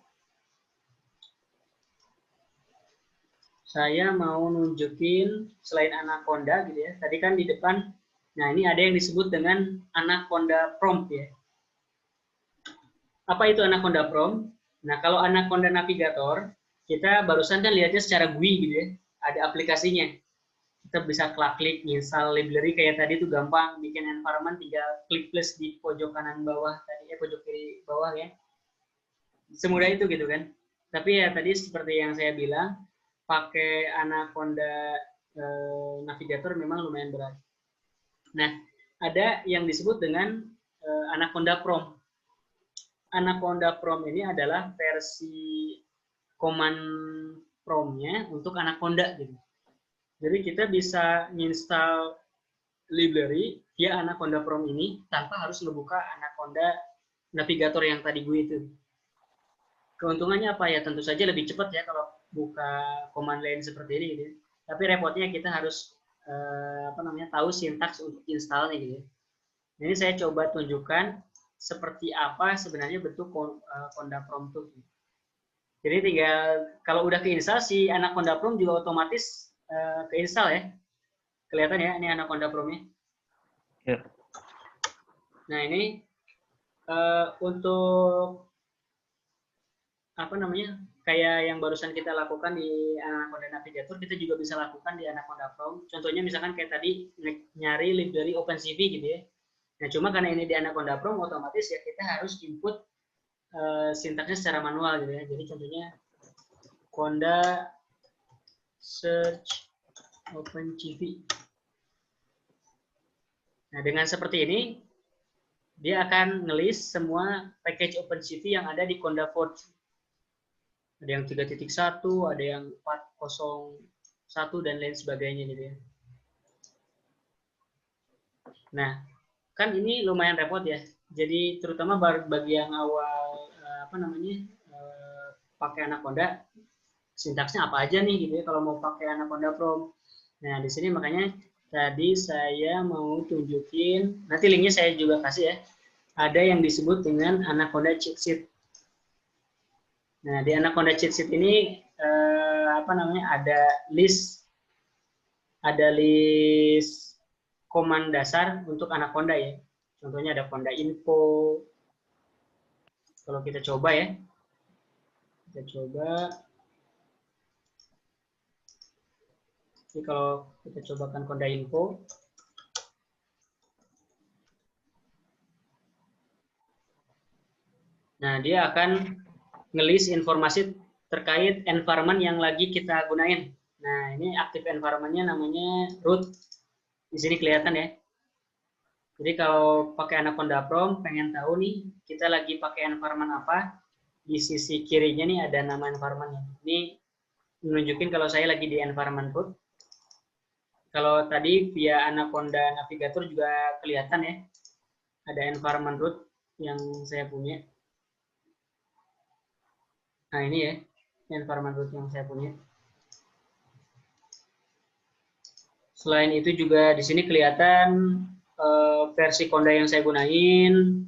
Saya mau nunjukin selain Anaconda gitu ya. Tadi kan di depan, nah ini ada yang disebut dengan Anaconda Prompt ya. Apa itu Anaconda Prompt? Nah kalau Anaconda Navigator, kita barusan kan lihatnya secara GUI gitu ya. Ada aplikasinya. Kita bisa klik install library kayak tadi tuh gampang, bikin environment tinggal klik plus di pojok kanan bawah tadi pojok kiri bawah ya, semudah itu gitu kan. Tapi ya tadi seperti yang saya bilang, pakai Anaconda Navigator memang lumayan berat. Nah, ada yang disebut dengan Anaconda Prom. Anaconda Prom ini adalah versi command prompt-nya untuk Anaconda gitu. Jadi kita bisa install library via Anaconda Prom ini tanpa harus ngebuka Anaconda Navigator yang tadi gue itu. Keuntungannya apa ya? Tentu saja lebih cepat ya kalau buka command line seperti ini gitu. Tapi repotnya kita harus tahu sintaks untuk installnya gitu. Ini saya coba tunjukkan seperti apa sebenarnya bentuk Conda Prom itu. Jadi tinggal kalau udah keinstall si Anaconda Prom juga otomatis keinstall ya. Kelihatan ya ini Anaconda Prom-nya. Ya. Nah ini untuk kayak yang barusan kita lakukan di Anaconda Navigator, kita juga bisa lakukan di Anaconda Prom. Contohnya misalkan kayak tadi nyari library OpenCV gitu ya. Nah cuma karena ini di Anaconda Prom, otomatis ya kita harus input sintaksnya secara manual gitu ya. Jadi contohnya Conda search OpenCV. Nah dengan seperti ini dia akan ngelist semua package OpenCV yang ada di Conda Forge. Ada yang 3.1, ada yang 4.01 dan lain sebagainya gitu ya. Nah, kan ini lumayan repot ya. Jadi terutama bagi yang awal pakai Anaconda, sintaksnya apa aja nih gitu ya kalau mau pakai Anaconda Prom. Nah, di sini makanya tadi saya mau tunjukin, nanti linknya saya juga kasih ya. Ada yang disebut dengan Anaconda cheat sheet. Nah, di Anaconda cheat sheet ini ada list command dasar untuk Anaconda ya. Contohnya ada Conda info. Kalau kita coba ya. Kita coba. Jadi kalau kita cobakan Conda info. Nah, dia akan ngelis informasi terkait environment yang lagi kita gunain. Nah, ini aktif environment-nya namanya root. Di sini kelihatan ya. Jadi kalau pakai Anaconda Prom, pengen tahu nih, kita lagi pakai environment apa, di sisi kirinya nih ada nama environment-nya. Ini menunjukin kalau saya lagi di environment root. Kalau tadi via Anaconda Navigator juga kelihatan ya, ada environment root yang saya punya. Nah ini ya, environment root yang saya punya. Selain itu juga di sini kelihatan versi Conda yang saya gunain,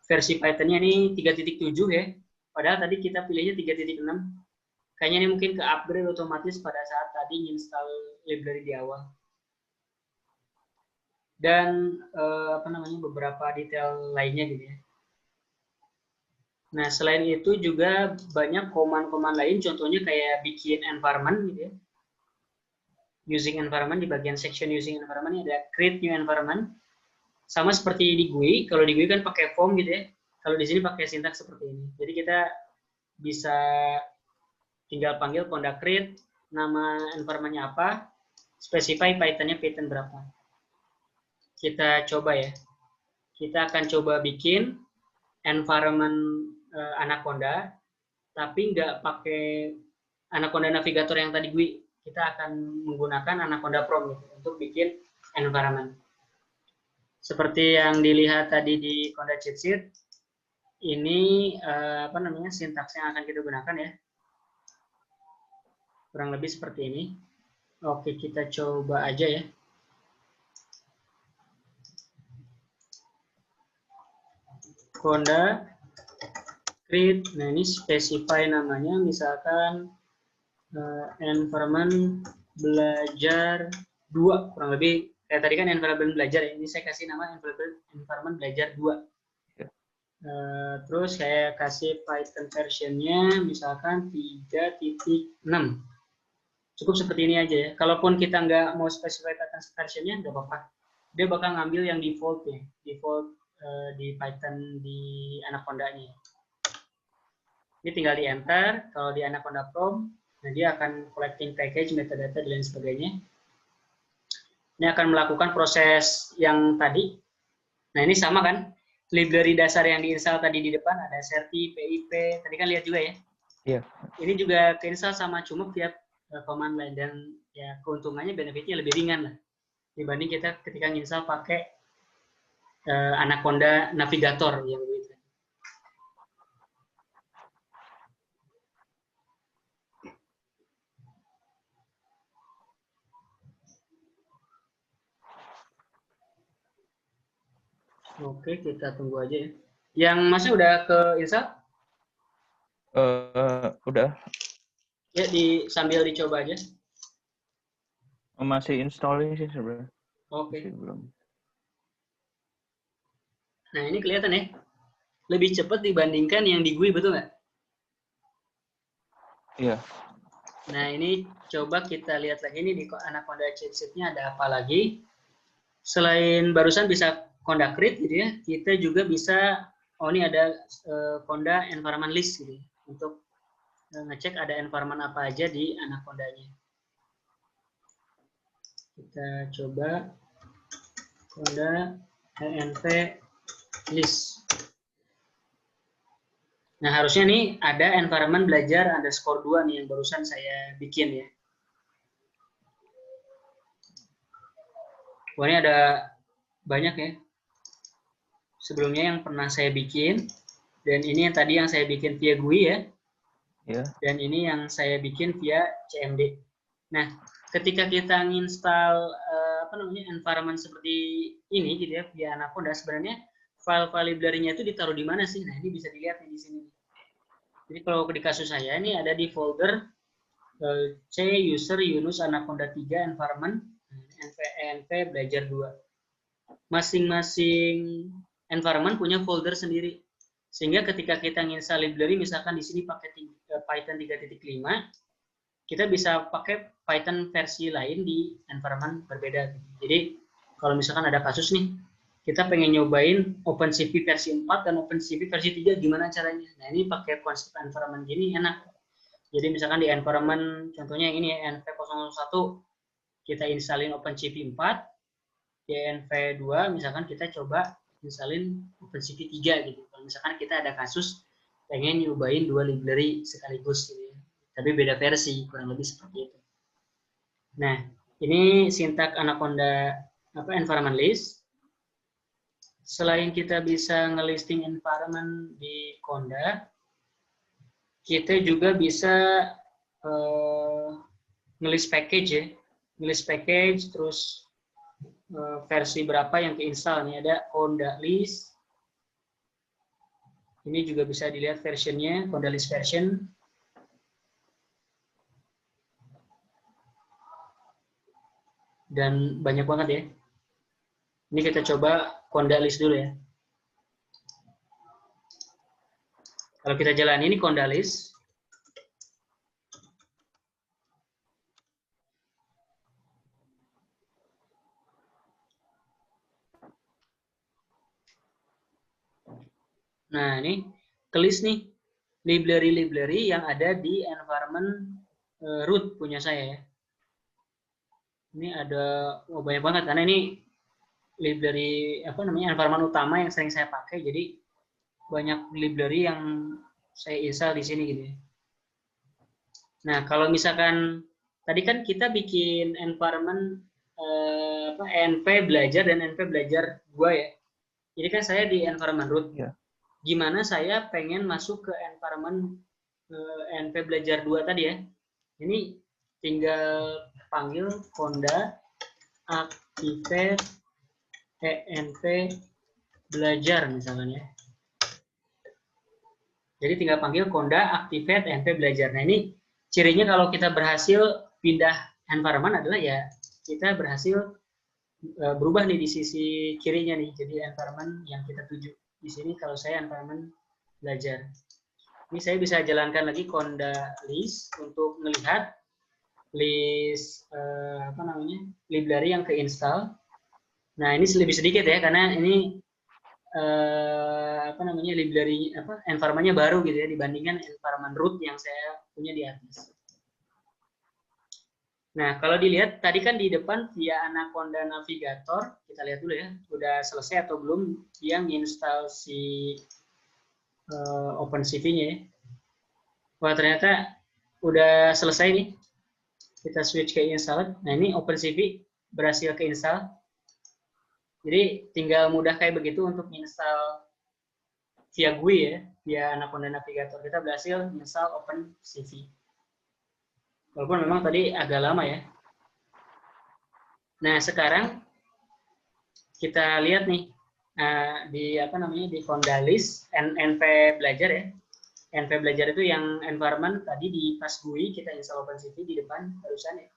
versi Python-nya ini 3.7 ya. Padahal tadi kita pilihnya 3.6. Kayaknya ini mungkin ke upgrade otomatis pada saat tadi install library di awal. Dan beberapa detail lainnya gitu ya. Nah, selain itu juga banyak command-command lain, contohnya kayak bikin environment gitu ya. Using environment di bagian section using environment ini ada create new environment. Sama seperti di GUI, kalau di GUI kan pakai form gitu ya. Kalau di sini pakai sintaks seperti ini. Jadi kita bisa tinggal panggil Conda create, nama environment-nya apa, specify Python-nya Python berapa. Kita coba ya. Kita akan coba bikin environment Anaconda, tapi nggak pakai Anaconda Navigator yang tadi GUI. Kita akan menggunakan Anaconda Prom gitu, untuk bikin environment. Seperti yang dilihat tadi di Conda cheat sheet, ini sintaks yang akan kita gunakan ya. Kurang lebih seperti ini. Oke, kita coba aja ya. Conda create, nah ini specify namanya, misalkan environment belajar 2, kurang lebih kayak tadi kan environment belajar ya. Ini saya kasih nama environment belajar 2. Terus saya kasih Python versionnya misalkan 3.6. Cukup seperti ini aja ya. Kalaupun kita nggak mau specify Python versionnya, nggak apa-apa. Dia bakal ngambil yang default ya, default di Python di Anaconda-nya. Ini tinggal di enter. Kalau di Anaconda Prom, nah dia akan collecting package, metadata dan lain sebagainya. Ini akan melakukan proses yang tadi. Nah, ini sama kan? Library dasar yang diinstal tadi di depan, ada Certi, PIP, tadi kan lihat juga ya? Iya. Ini juga keinstall sama, cuma via command line, dan ya keuntungannya, benefitnya lebih ringan lah dibanding kita ketika nginstal pakai Anaconda Navigator yang begitu. Oke, kita tunggu aja ya. Yang masih udah ke install? Udah. Ya, sambil dicoba aja. Masih installing sih sebenarnya. Oke. Masih belum. Nah, ini kelihatan ya. Lebih cepat dibandingkan yang di GUI, betul nggak? Iya. Nah, ini coba kita lihat lagi nih di Anaconda chipset-nya ada apa lagi. Selain barusan bisa Conda create gitu ya, kita juga bisa, oh ini ada Conda environment list gitu ya, untuk ngecek ada environment apa aja di Anaconda-nya. Kita coba Conda env list. Nah, harusnya nih ada environment belajar _2 nih yang barusan saya bikin ya. Wah, ini ada banyak ya. Sebelumnya yang pernah saya bikin, dan ini yang tadi yang saya bikin via GUI ya. Iya. Dan ini yang saya bikin via CMD. Nah, ketika kita nginstal environment seperti ini gitu ya via Anaconda, sebenarnya file-file library-nya itu ditaruh di mana sih? Nah, ini bisa dilihat di sini. Jadi kalau di kasus saya ini ada di folder C user Yunus Anaconda 3 environment env belajar 2. Masing-masing environment punya folder sendiri. Sehingga ketika kita nginstal library, misalkan di sini pakai Python 3.5, kita bisa pakai Python versi lain di environment berbeda. Jadi kalau misalkan ada kasus nih, kita pengen nyobain OpenCV versi 4 dan OpenCV versi 3, gimana caranya? Nah, ini pakai konsep environment gini enak. Jadi misalkan di environment, contohnya yang ini ya, NV001, kita installin OpenCV 4, di NV2 misalkan kita coba installin OpenCV 3 gitu. Kalau misalkan kita ada kasus pengen nyobain 2 library sekaligus gitu ya. Tapi beda versi, kurang lebih seperti itu. Nah, ini sintak Anaconda environment list. Selain kita bisa ngelisting environment di Conda, kita juga bisa ngelist package ya. Ngelist package, terus versi berapa yang keinstall. Ini ada Conda list. Ini juga bisa dilihat versionnya, Conda list version. Dan banyak banget ya. Ini kita coba Conda list dulu ya. Kalau kita jalan ini Conda list. Nah, ini kelist nih library-library yang ada di environment root punya saya ya. Ini ada banyak banget karena ini library environment utama yang sering saya pakai, jadi banyak library yang saya install di sini gitu ya. Nah, kalau misalkan tadi kan kita bikin environment env belajar dan env belajar 2 ya. Jadi kan saya di environment root. Yeah. Gimana saya pengen masuk ke environment env belajar 2 tadi ya. Ini tinggal panggil Conda activate env belajar misalnya ya. Jadi tinggal panggil Conda activate env belajar. Nah, ini cirinya kalau kita berhasil pindah environment adalah ya kita berhasil berubah nih di sisi kirinya nih. Jadi environment yang kita tuju. Di sini kalau saya environment belajar. Ini saya bisa jalankan lagi Conda list untuk melihat list library yang keinstall. Nah, ini lebih sedikit ya karena ini library environment-nya baru gitu ya dibandingkan environment root yang saya punya di atas. Nah, kalau dilihat tadi kan di depan via Anaconda Navigator, kita lihat dulu ya, udah selesai atau belum dia nginstal si OpenCV-nya ya. Wah, ternyata udah selesai nih. Kita switch ke install. Nah, ini OpenCV berhasil keinstall. Jadi tinggal mudah kayak begitu untuk install via GUI ya, via Anaconda Navigator. Kita berhasil install OpenCV. Walaupun memang tadi agak lama ya. Nah, sekarang kita lihat nih di apa namanya di Fondalis NV Belajar ya. NV Belajar itu yang environment tadi di pas GUI kita install OpenCV di depan barusan ya.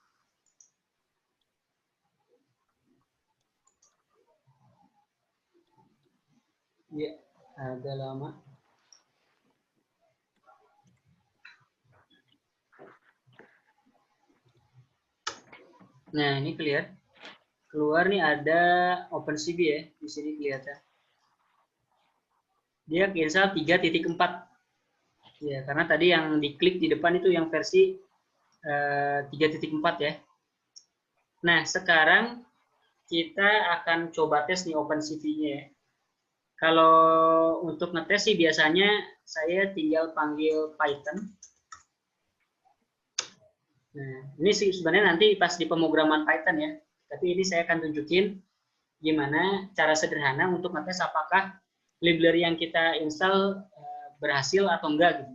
Ya, agak lama. Nah, ini kelihatan. Keluar nih ada OpenCV ya, di sini kelihatan. Dia install 3.4. Ya, karena tadi yang diklik di depan itu yang versi 3.4 ya. Nah, sekarang kita akan coba tes nih OpenCV-nya ya. Kalau untuk ngetes sih biasanya saya tinggal panggil Python. Nah, ini sih sebenarnya nanti pas di pemrograman Python ya. Tapi ini saya akan tunjukin gimana cara sederhana untuk ngetes apakah library yang kita install berhasil atau enggak gitu.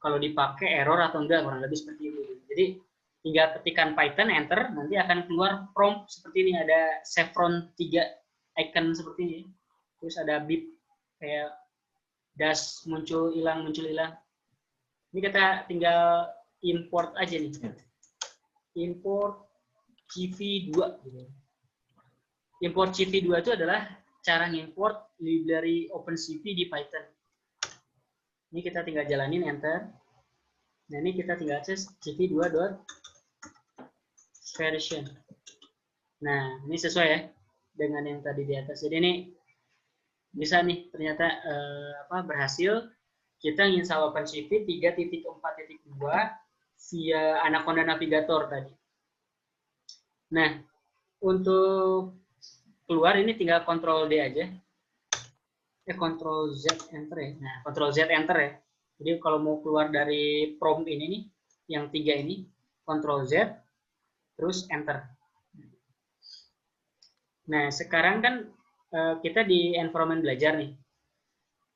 Kalau dipakai error atau enggak, kurang lebih seperti itu. Jadi tinggal ketikkan Python enter, nanti akan keluar prompt seperti ini, ada chevron 3 icon seperti ini. Terus ada beep kayak dash muncul hilang. Ini kita tinggal import aja nih. Import CV2 gitu. Import CV2 itu adalah cara ngimport library OpenCV di Python. Ini kita tinggal jalanin enter. Nah, ini kita tinggal akses cv2.version. Nah, ini sesuai ya dengan yang tadi di atas. Jadi ini bisa nih ternyata berhasil kita install OpenCV 3.4.2 via Anaconda Navigator tadi. Nah, untuk keluar ini tinggal Ctrl D aja. Ctrl Z enter ya. Nah, Ctrl Z enter ya. Jadi kalau mau keluar dari prompt ini nih, yang 3 ini, Ctrl Z, terus enter. Nah, sekarang kan kita di environment belajar nih.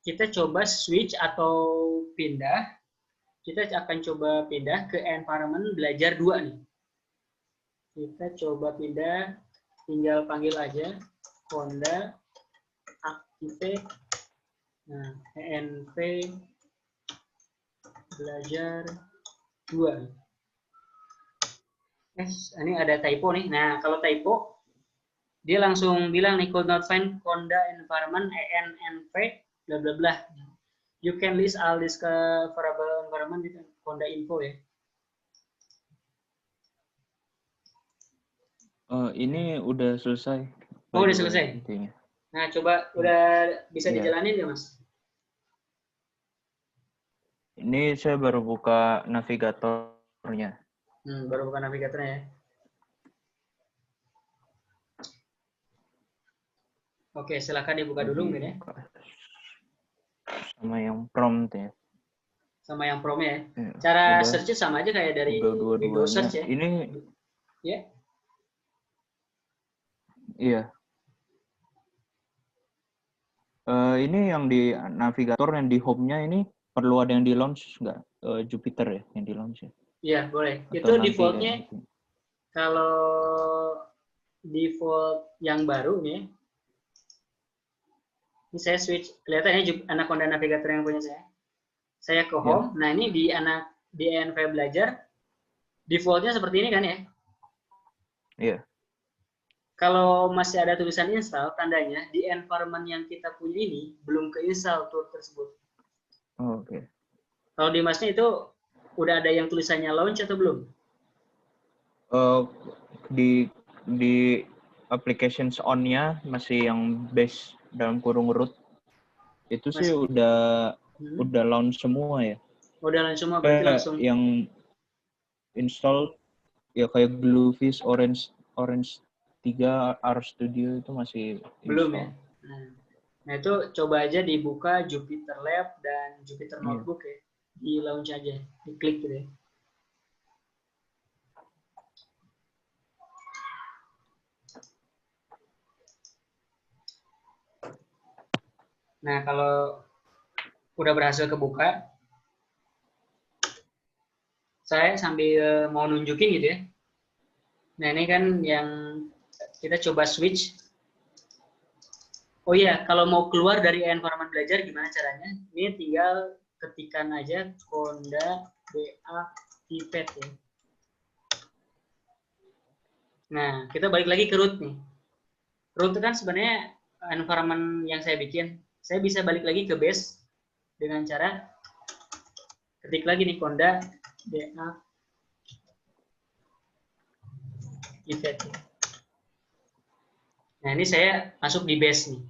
Kita coba switch atau pindah. Kita akan coba pindah ke environment belajar 2 nih. Kita coba pindah, tinggal panggil aja Honda Active. Nah, ENV belajar 2. Ini ada typo nih. Nah, kalau typo dia langsung bilang nih could not find Honda environment ENV bla bla bla. You can list all discoverable environment di Honda info ya. Ini udah selesai. Oh, udah selesai. Intinya. Nah, coba udah bisa dijalanin nggak, Mas? Ini saya baru buka navigatornya. Baru buka navigatornya ya. Oke, silakan dibuka dulu mungkin ya. Sama yang prompt ya. Sama yang prompt ya. Cara search sama aja kayak dari Windows Search ya. Ini ya. Iya. Ini yang di navigator yang di home-nya ini perlu ada yang di launch nggak? Jupyter ya yang di launch ya? Iya, boleh. Atau itu default-nya kalau default yang baru nih. Ini saya switch, kelihatannya Anaconda Navigator yang punya saya. Saya ke home. Nah, ini di ENV Belajar default-nya seperti ini kan ya? Iya. Kalau masih ada tulisan install, tandanya di environment yang kita punya ini belum keinstall tool tersebut. Oh, oke. Kalau di Masnya itu udah ada yang tulisannya launch atau belum? Di applications on-nya masih yang base dalam kurung root. Itu sih udah launch semua ya. Udah launch semua berarti langsung. install ya kayak Bluefish, Orange 3, RStudio itu masih Belum ya. install. Nah itu coba aja dibuka Jupyter Lab dan Jupyter Iya. Notebook ya, di launch aja, diklik gitu ya. Nah kalau udah berhasil kebuka, saya sambil mau nunjukin gitu ya. Nah ini kan yang kita coba switch. Oh iya, kalau mau keluar dari environment belajar gimana caranya? Ini tinggal ketikkan aja Conda deactivate ya. Nah, kita balik lagi ke root nih. Root itu kan sebenarnya environment yang saya bikin. Saya bisa balik lagi ke base dengan cara ketik lagi nih Conda deactivate. Nah, ini saya masuk di base nih.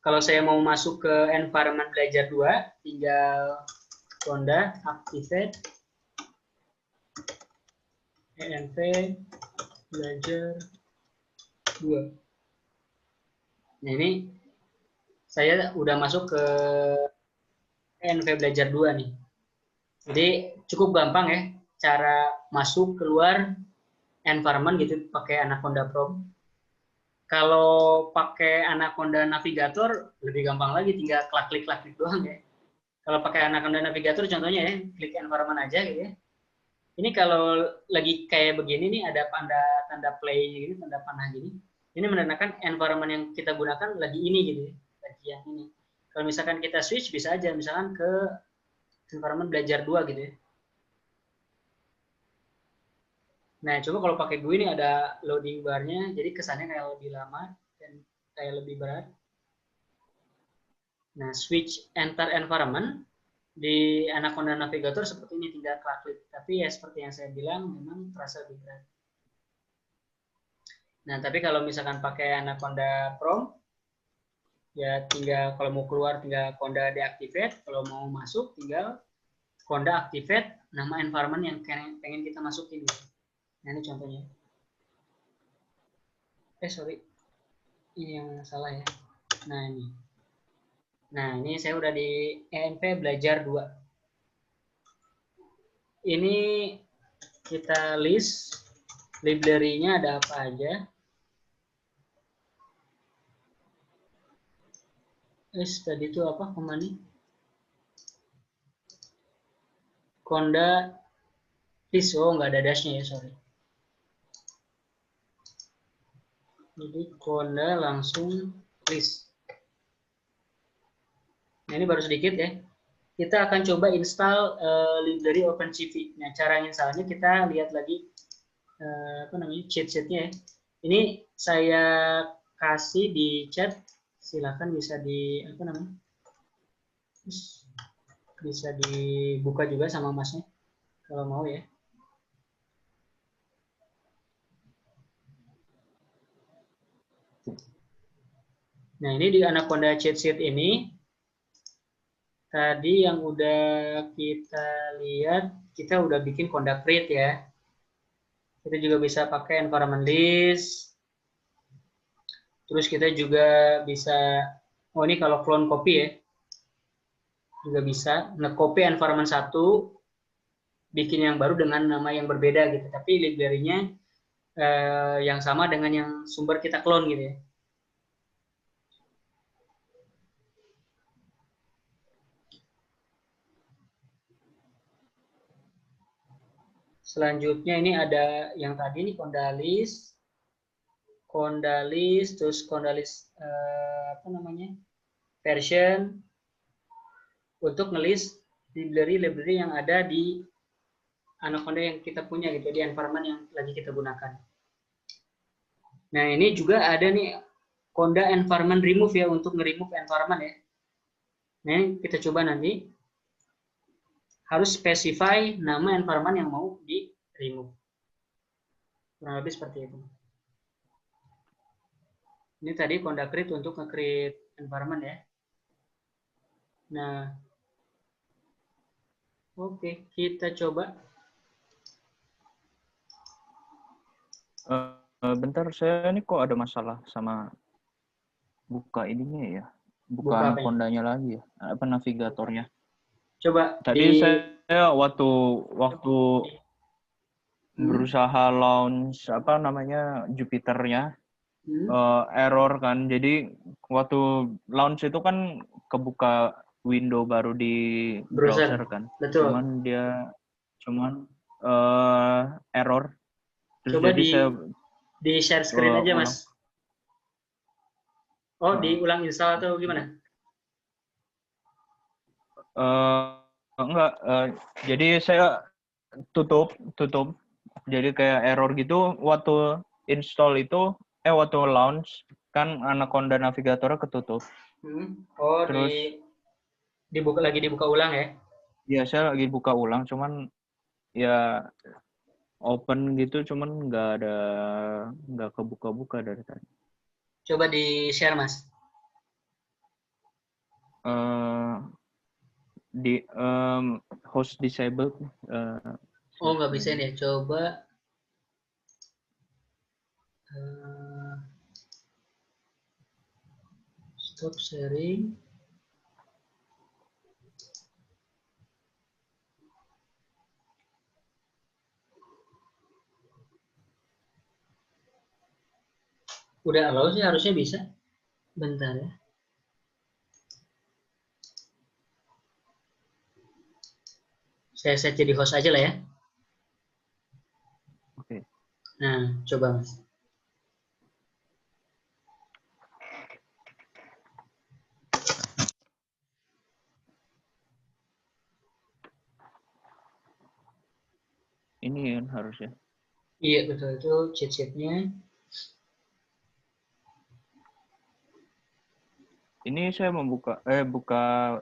Kalau saya mau masuk ke environment belajar 2, tinggal Conda activate env belajar 2. Nah, ini saya udah masuk ke env belajar 2 nih. Jadi cukup gampang ya cara masuk keluar environment gitu pakai Anaconda Prom. Kalau pakai Anaconda Navigator lebih gampang lagi, tinggal klik doang ya. Kalau pakai Anaconda Navigator contohnya ya, klik environment aja gitu ya. Ini kalau lagi kayak begini nih ada tanda play gitu, tanda panah gini. Ini menandakan environment yang kita gunakan lagi ini gitu ya, lagi yang ini. Kalau misalkan kita switch bisa aja misalkan ke environment belajar 2 gitu ya. Nah, coba kalau pakai GUI ini ada loading bar-nya, jadi kesannya kayak lebih lama dan kayak lebih berat. Nah, switch enter environment di Anaconda Navigator seperti ini, tinggal klik. Tapi ya seperti yang saya bilang, memang terasa lebih berat. Nah, tapi kalau misalkan pakai Anaconda Prom, ya tinggal kalau mau keluar tinggal Conda deactivate, kalau mau masuk tinggal Conda activate nama environment yang pengen kita masukin. Nah, ini contohnya. Sorry. Ini yang salah ya. Nah, ini. Nah, ini saya udah di ENV belajar 2. Ini kita list library-nya ada apa aja. Tadi itu apa command-nya? Conda list, oh nggak ada dash-nya ya, sorry. Jadi Conda langsung list. Nah, ini baru sedikit ya. Kita akan coba install library OpenCV. Nah, cara installnya kita lihat lagi cheat sheet-nya ya. Ini saya kasih di chat, silakan bisa bisa dibuka juga sama masnya kalau mau ya. Nah, ini di Anaconda cheat sheet ini tadi yang udah kita lihat, kita udah bikin Conda create ya. Kita juga bisa pakai environment list. Terus kita juga bisa, oh ini kalau clone copy ya, juga bisa nge-copy environment 1, bikin yang baru dengan nama yang berbeda gitu. Tapi library-nya yang sama dengan yang sumber kita clone gitu ya. Selanjutnya ini ada yang tadi nih Condalis, terus Condalis version untuk ngelist library yang ada di Anaconda yang kita punya gitu di environment yang lagi kita gunakan. Nah ini juga ada nih Conda environment remove ya untuk nge-remove environment ya. Nah kita coba nanti harus specify nama environment yang mau di remove. Kurang lebih seperti itu. Ini tadi Conda create untuk nge-create environment ya. Nah, oke, kita coba. Bentar, saya ini kok ada masalah sama buka ininya ya. Buka Buka apa ya? Anacondanya lagi ya. Apa navigatornya. Coba Tadi di saya waktu hmm, berusaha launch apa namanya Jupiternya hmm, error kan. Jadi waktu launch itu kan kebuka window baru di browser browser. kan. Betul. Cuman error. Terus Coba jadi saya di share screen aja, Mas. ulang. Oh, eh, diulang install atau gimana? enggak. Jadi saya tutup. Jadi kayak error gitu waktu install itu waktu launch kan Anaconda Navigator ketutup. Oh, Terus dibuka ulang ya. ya saya lagi buka ulang cuman ya open gitu cuman nggak kebuka-buka dari tadi. Coba di share, Mas. Eh di host disabled Oh, saya nggak bisa share. nih. Coba eh, stop sharing. Udah allow sih harusnya bisa. Bentar ya. Saya set jadi host aja lah ya. Oke. Nah, coba Mas. Ini kan harusnya. Iya, betul. Itu cheat-sheetnya. Ini saya membuka buka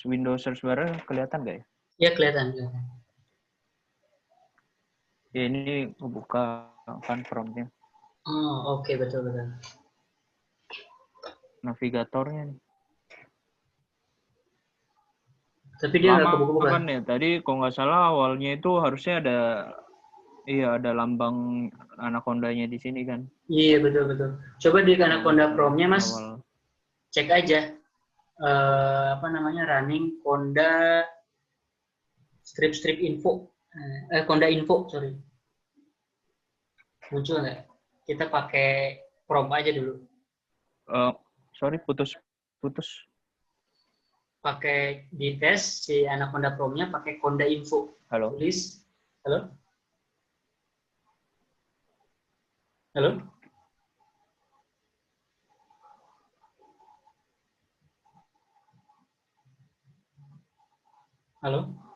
Windows search bar kelihatan nggak ya? Ya, kelihatan. Ya ini kebuka kan promnya. Oh, oke. Betul. Navigatornya nih. Tapi dia nggak Lama kebuka-buka. kan ya. Tadi kalau nggak salah awalnya itu harusnya ada lambang Anacondanya di sini kan. Iya, betul. Coba di Kalau nggak Anaconda salah Chrome-nya, Mas. awal. Cek aja. Apa namanya? Running Conda strip info. Conda info, sorry. Muncul nggak? Kita pakai Chrome aja dulu. Sorry putus. Pakai di tes si Anaconda Chrome-nya pakai Conda info. Halo. Tulis. Halo? Halo? Halo?